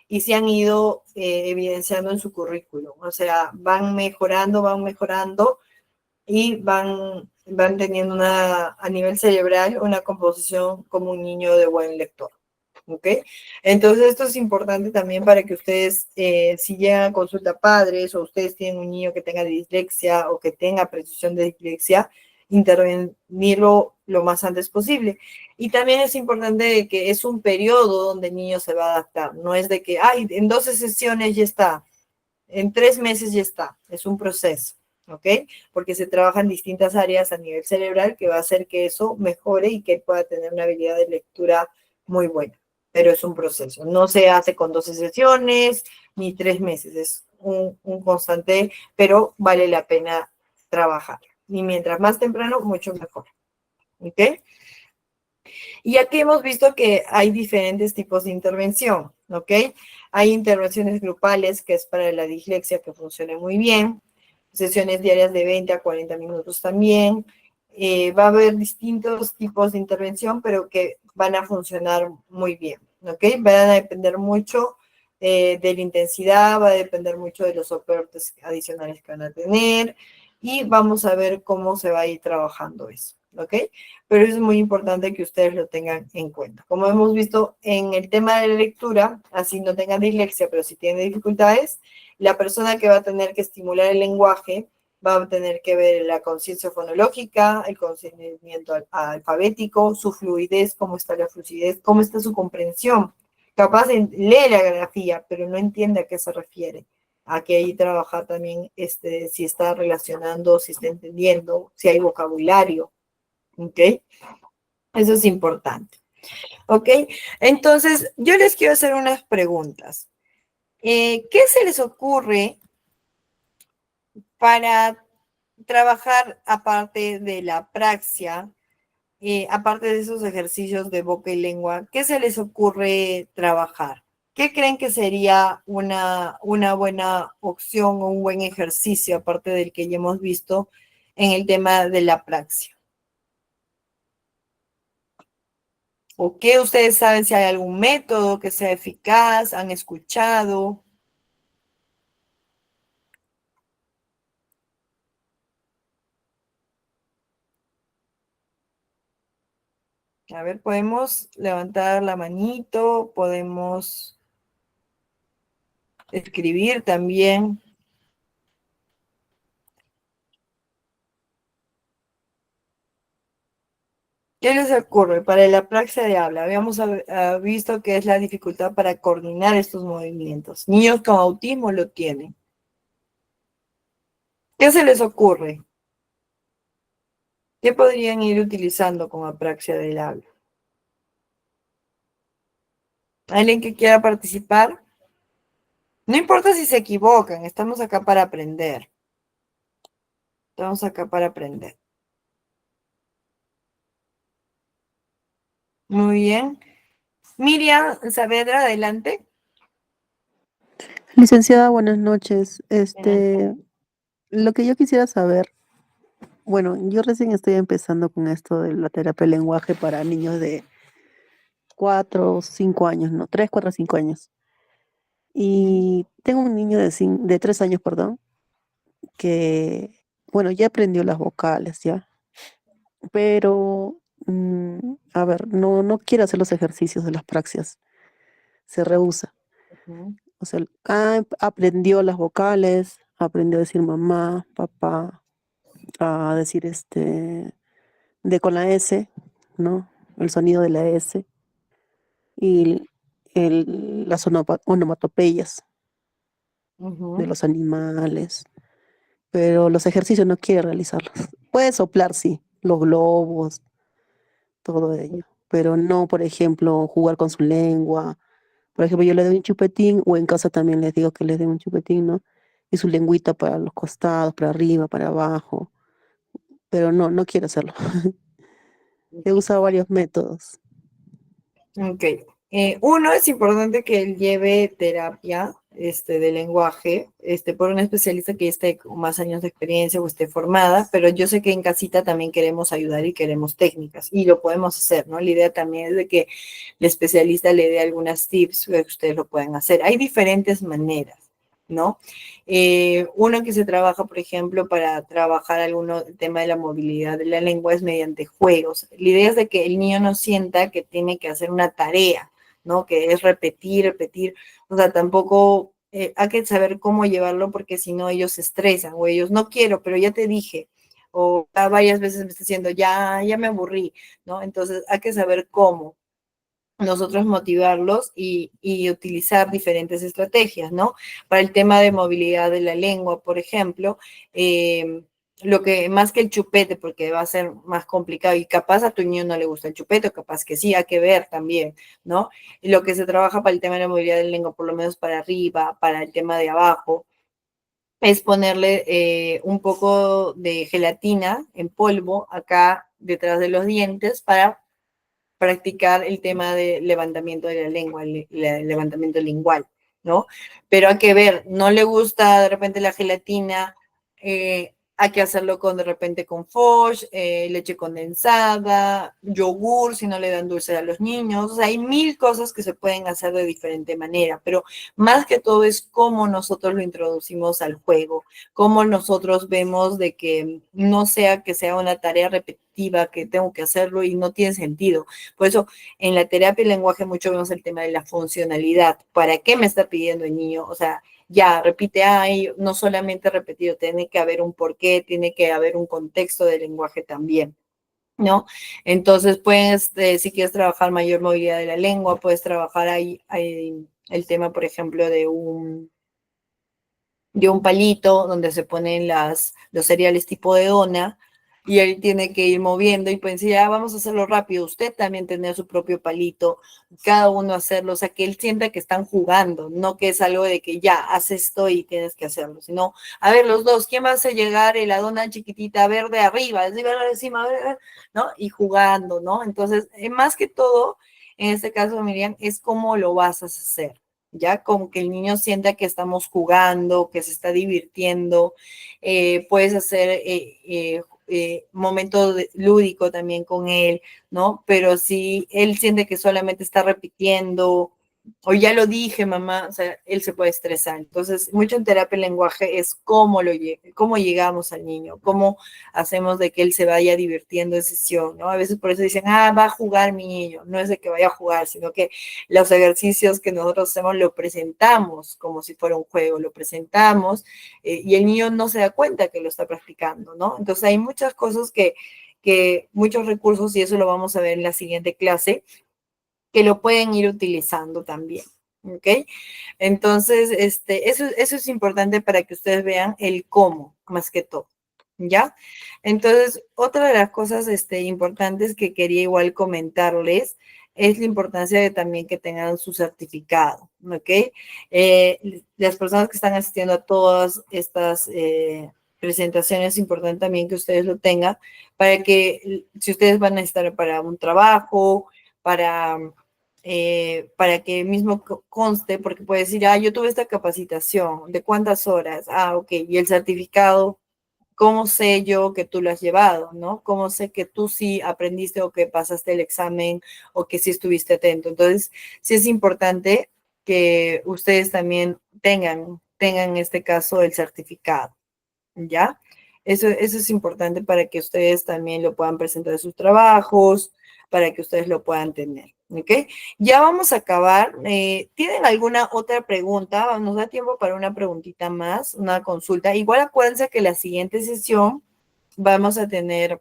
Y se han ido evidenciando en su currículum. O sea, van mejorando y van teniendo a nivel cerebral una composición como un niño de buen lector. ¿Ok? Entonces esto es importante también para que ustedes, si llegan a consulta padres o ustedes tienen un niño que tenga dislexia o que tenga precisión de dislexia, intervenirlo lo más antes posible. Y también es importante que es un periodo donde el niño se va a adaptar, no es de que, ay, en 12 sesiones ya está, en 3 meses ya está, es un proceso. ¿Ok? Porque se trabajan distintas áreas a nivel cerebral que va a hacer que eso mejore y que pueda tener una habilidad de lectura muy buena. Pero es un proceso. No se hace con 12 sesiones ni 3 meses. Es un constante, pero vale la pena trabajar. Y mientras más temprano, mucho mejor. ¿Ok? Y aquí hemos visto que hay diferentes tipos de intervención. ¿Ok? Hay intervenciones grupales, que es para la dislexia, que funciona muy bien. Sesiones diarias de 20 a 40 minutos también. Va a haber distintos tipos de intervención, pero que van a funcionar muy bien, ¿ok? Van a depender mucho de la intensidad, va a depender mucho de los soportes adicionales que van a tener y vamos a ver cómo se va a ir trabajando eso, ¿ok? Pero es muy importante que ustedes lo tengan en cuenta. Como hemos visto en el tema de la lectura, así no tengan dislexia, pero si tienen dificultades, la persona que va a tener que estimular el lenguaje va a tener que ver la conciencia fonológica, el conocimiento alfabético, su fluidez, cómo está la fluidez, cómo está su comprensión. Capaz lee la grafía, pero no entiende a qué se refiere. A que ahí trabajar también si está relacionando, si está entendiendo, si hay vocabulario. ¿Ok? Eso es importante. ¿Ok? Entonces, yo les quiero hacer unas preguntas. ¿Qué se les ocurre para trabajar aparte de la praxia, aparte de esos ejercicios de boca y lengua? ¿Qué se les ocurre trabajar? ¿Qué creen que sería una buena opción o un buen ejercicio, aparte del que ya hemos visto en el tema de la praxia? ¿O qué ustedes saben si hay algún método que sea eficaz? ¿Han escuchado? A ver, podemos levantar la manito, podemos escribir también. ¿Qué les ocurre para la praxia de habla? Habíamos visto que es la dificultad para coordinar estos movimientos. Niños con autismo lo tienen. ¿Qué se les ocurre? ¿Qué podrían ir utilizando como apraxia del habla? ¿Alguien que quiera participar? No importa si se equivocan, estamos acá para aprender. Estamos acá para aprender. Muy bien. Miriam Saavedra, adelante. Licenciada, buenas noches. Adelante. Lo que yo quisiera saber, bueno, yo recién estoy empezando con esto de la terapia de lenguaje para niños de 4 o 5 años, no, 3, 4, 5 años. Y tengo un niño de 3 años, perdón, que, bueno, ya aprendió las vocales, ya, pero, a ver, no quiere hacer los ejercicios de las praxias, se rehúsa. Ujú, O sea, aprendió las vocales, aprendió a decir mamá, papá, a decir de con la S, ¿no? El sonido de la S y las onomatopeyas de ujú. los animales, pero los ejercicios no quiere realizarlos. Puede soplar, sí, los globos, todo ello, pero no, por ejemplo, jugar con su lengua. Por ejemplo, yo le doy un chupetín o en casa también les digo que les den un chupetín, ¿no? Y su lengüita para los costados, para arriba, para abajo, pero no quiere hacerlo. He usado varios métodos. Ok. Uno, es importante que él lleve terapia de lenguaje por una especialista que esté con más años de experiencia o esté formada, pero yo sé que en casita también queremos ayudar y queremos técnicas y lo podemos hacer, ¿no? La idea también es de que el especialista le dé algunas tips que ustedes lo pueden hacer. Hay diferentes maneras, ¿no? Uno que se trabaja, por ejemplo, para trabajar el tema de la movilidad de la lengua es mediante juegos. La idea es de que el niño no sienta que tiene que hacer una tarea, ¿no? Que es repetir, repetir. O sea, tampoco hay que saber cómo llevarlo porque si no ellos se estresan o ellos no quiero, pero ya te dije. O varias veces me está diciendo, ya me aburrí, ¿no? Entonces hay que saber cómo nosotros motivarlos y utilizar diferentes estrategias, ¿no? Para el tema de movilidad de la lengua, por ejemplo, lo que más que el chupete, porque va a ser más complicado y capaz a tu niño no le gusta el chupete, o capaz que sí, hay que ver también, ¿no? Y lo que se trabaja para el tema de la movilidad de la lengua, por lo menos para arriba, para el tema de abajo, es ponerle un poco de gelatina en polvo acá detrás de los dientes para practicar el tema de levantamiento de la lengua, el levantamiento lingual, ¿no? Pero hay que ver, no le gusta de repente la gelatina, hay que hacerlo con de repente con Foch, leche condensada, yogur, si no le dan dulce a los niños, o sea, hay mil cosas que se pueden hacer de diferente manera, pero más que todo es cómo nosotros lo introducimos al juego, cómo nosotros vemos de que no sea que sea una tarea repetitiva, que tengo que hacerlo y no tiene sentido. Por eso, en la terapia y lenguaje mucho vemos el tema de la funcionalidad. ¿Para qué me está pidiendo el niño? O sea, ya, repite, ay, no solamente repetido, tiene que haber un porqué, tiene que haber un contexto del lenguaje también, ¿no? Entonces, puedes, si quieres trabajar mayor movilidad de la lengua, puedes trabajar ahí el tema, por ejemplo, de un palito donde se ponen los cereales tipo de dona y él tiene que ir moviendo y pues ya vamos a hacerlo rápido. Usted también tener su propio palito, cada uno hacerlo, o sea, que él sienta que están jugando, no que es algo de que ya, haz esto y tienes que hacerlo, sino, a ver, los dos, ¿quién va a hacer llegar la dona chiquitita verde arriba, encima, ¿no? Y jugando, ¿no? Entonces, más que todo, en este caso, Miriam, es cómo lo vas a hacer. Ya como que el niño sienta que estamos jugando, que se está divirtiendo, puedes hacer momento lúdico también con él, ¿no? Pero si él siente que solamente está repitiendo o ya lo dije, mamá, o sea, él se puede estresar. Entonces, mucho en terapia del lenguaje es cómo llegamos al niño, cómo hacemos de que él se vaya divirtiendo en sesión, ¿no? A veces por eso dicen, va a jugar mi niño. No es de que vaya a jugar, sino que los ejercicios que nosotros hacemos lo presentamos como si fuera un juego, lo presentamos y el niño no se da cuenta que lo está practicando, ¿no? Entonces, hay muchas cosas que muchos recursos, y eso lo vamos a ver en la siguiente clase, que lo pueden ir utilizando también, ¿ok? Entonces, eso es importante para que ustedes vean el cómo, más que todo, ¿ya? Entonces, otra de las cosas importantes que quería igual comentarles es la importancia de también que tengan su certificado, ¿ok? Las personas que están asistiendo a todas estas presentaciones, es importante también que ustedes lo tengan para que, si ustedes van a estar para un trabajo, para para que mismo conste, porque puede decir, yo tuve esta capacitación, ¿de cuántas horas? Ok, y el certificado, ¿cómo sé yo que tú lo has llevado, no? ¿Cómo sé que tú sí aprendiste o que pasaste el examen o que sí estuviste atento? Entonces, sí es importante que ustedes también tengan en este caso el certificado, ¿ya? Eso es importante para que ustedes también lo puedan presentar en sus trabajos, para que ustedes lo puedan tener, ¿ok? Ya vamos a acabar. ¿Tienen alguna otra pregunta? Nos da tiempo para una preguntita más, una consulta. Igual acuérdense que la siguiente sesión vamos a tener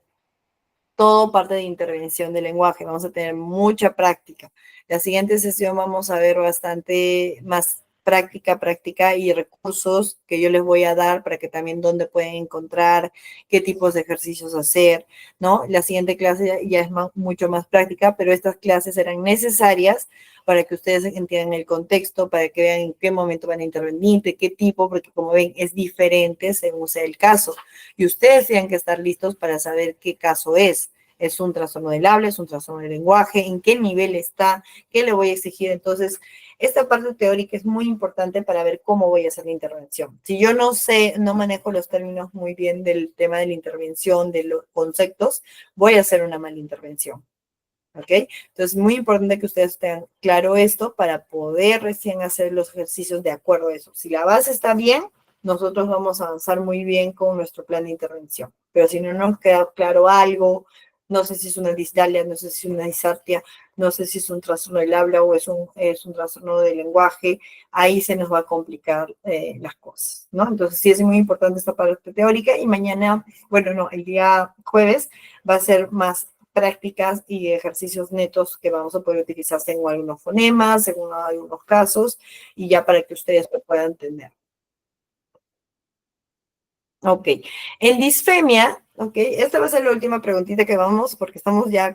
todo parte de intervención del lenguaje, vamos a tener mucha práctica. La siguiente sesión vamos a ver bastante más práctica y recursos que yo les voy a dar para que también dónde pueden encontrar, qué tipos de ejercicios hacer, ¿no? La siguiente clase ya es mucho más práctica, pero estas clases serán necesarias para que ustedes entiendan el contexto, para que vean en qué momento van a intervenir, de qué tipo, porque como ven es diferente según sea el caso. Y ustedes tienen que estar listos para saber qué caso es. ¿Es un trastorno del habla? ¿Es un trastorno del lenguaje? ¿En qué nivel está? ¿Qué le voy a exigir? Entonces, esta parte teórica es muy importante para ver cómo voy a hacer la intervención. Si yo no sé, no manejo los términos muy bien del tema de la intervención, de los conceptos, voy a hacer una mala intervención. ¿Ok? Entonces, muy importante que ustedes tengan claro esto para poder recién hacer los ejercicios de acuerdo a eso. Si la base está bien, nosotros vamos a avanzar muy bien con nuestro plan de intervención. Pero si no nos queda claro algo, no sé si es una disdalia, no sé si es una disartia, no sé si es un trastorno del habla o es un trastorno del lenguaje, ahí se nos va a complicar las cosas, ¿no? Entonces, sí es muy importante esta parte teórica y mañana, bueno, no, el día jueves va a ser más prácticas y ejercicios netos que vamos a poder utilizar según algunos fonemas, según algunos casos, y ya para que ustedes lo puedan entender. Ok, en disfemia, ok, esta va a ser la última preguntita que vamos, porque estamos ya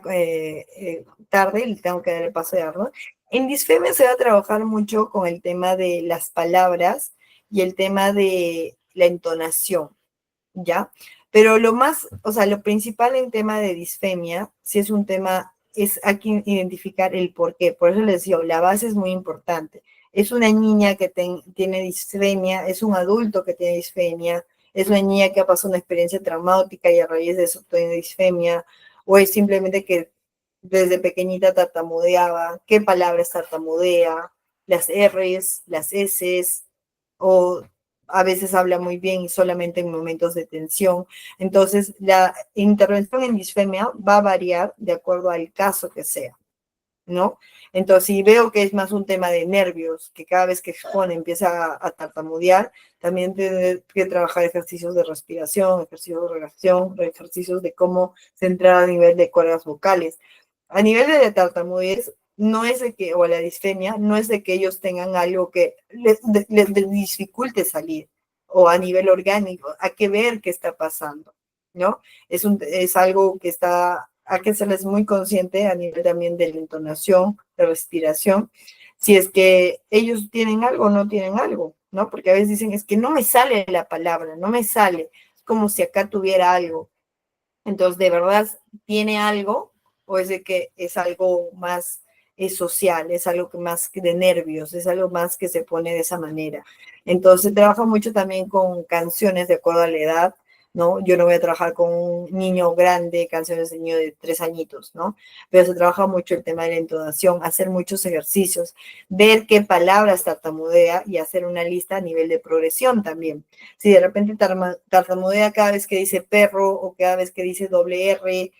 tarde y tengo que dar el paso de Arnold. En disfemia se va a trabajar mucho con el tema de las palabras y el tema de la entonación, ¿ya? Pero lo más, o sea, lo principal en tema de disfemia, si es un tema, es hay que identificar el por qué. Por eso les digo, la base es muy importante. Es una niña que tiene disfemia, es un adulto que tiene disfemia, es una niña que ha pasado una experiencia traumática y a raíz de eso tiene disfemia, o es simplemente que desde pequeñita tartamudeaba, qué palabras tartamudea, las R's, las S's, o a veces habla muy bien y solamente en momentos de tensión. Entonces, la intervención en disfemia va a variar de acuerdo al caso que sea, ¿no? Entonces, si veo que es más un tema de nervios, que cada vez que expone empieza a tartamudear, también tiene que trabajar ejercicios de respiración, ejercicios de relajación, ejercicios de cómo centrar a nivel de cuerdas vocales. A nivel de la tartamudez, no es de que, o la disfemia, no es de que ellos tengan algo que les dificulte salir, o a nivel orgánico, hay que ver qué está pasando, ¿no? Es algo que hay que serles muy consciente a nivel también de la entonación, de respiración, si es que ellos tienen algo o no tienen algo, ¿no? Porque a veces dicen, es que no me sale la palabra, no me sale, es como si acá tuviera algo. Entonces, ¿de verdad tiene algo o es de que es algo más social, es algo que más que de nervios, es algo más que se pone de esa manera? Entonces, trabaja mucho también con canciones de acuerdo a la edad ¿no? Yo no voy a trabajar con un niño grande, canciones de niño de 3 añitos, ¿no? Pero se trabaja mucho el tema de la entonación, hacer muchos ejercicios, ver qué palabras tartamudea y hacer una lista a nivel de progresión también. Si de repente tartamudea cada vez que dice perro o cada vez que dice doble R,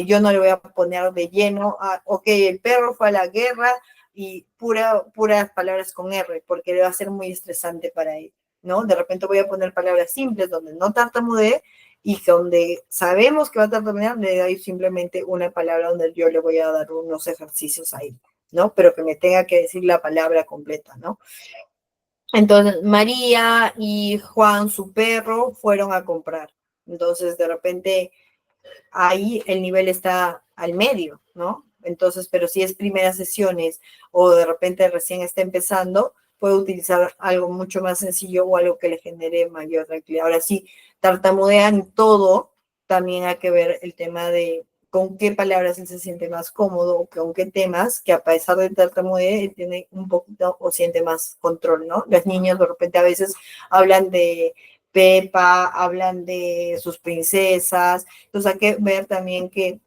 yo no le voy a poner de lleno, ok, el perro fue a la guerra y puras palabras con R, porque le va a ser muy estresante para él, ¿no? De repente voy a poner palabras simples donde no tartamudee y donde sabemos que va a tartamudear, le doy simplemente una palabra donde yo le voy a dar unos ejercicios ahí, ¿no? Pero que me tenga que decir la palabra completa, ¿no? Entonces, María y Juan, su perro, fueron a comprar. Entonces, de repente, ahí el nivel está al medio, ¿no? Entonces, pero si es primeras sesiones o de repente recién está empezando, puede utilizar algo mucho más sencillo o algo que le genere mayor tranquilidad. Ahora sí, tartamudean todo, también hay que ver el tema de con qué palabras él se siente más cómodo o con qué temas, que a pesar de tartamudear, él tiene un poquito o siente más control, ¿no? Los niños de repente a veces hablan de Pepa, hablan de sus princesas, entonces hay que ver también que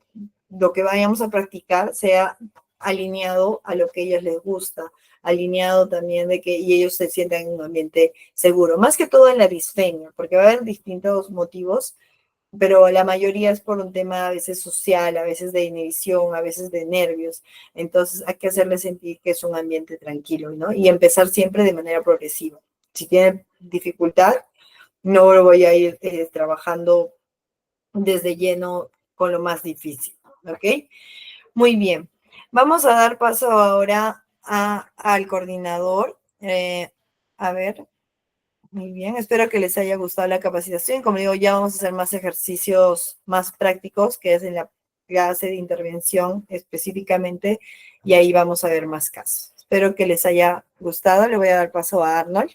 lo que vayamos a practicar sea alineado a lo que a ellos les gusta, alineado también de que y ellos se sientan en un ambiente seguro, más que todo en la disfenia, porque va a haber distintos motivos, pero la mayoría es por un tema a veces social, a veces de inhibición, a veces de nervios, entonces hay que hacerles sentir que es un ambiente tranquilo, ¿no? Y empezar siempre de manera progresiva. Si tienen dificultad, no lo voy a ir trabajando desde lleno con lo más difícil, ¿ok? Muy bien. Vamos a dar paso ahora al coordinador. A ver, muy bien. Espero que les haya gustado la capacitación. Como digo, ya vamos a hacer más ejercicios más prácticos, que es en la clase de intervención específicamente, y ahí vamos a ver más casos. Espero que les haya gustado. Le voy a dar paso a Arnold.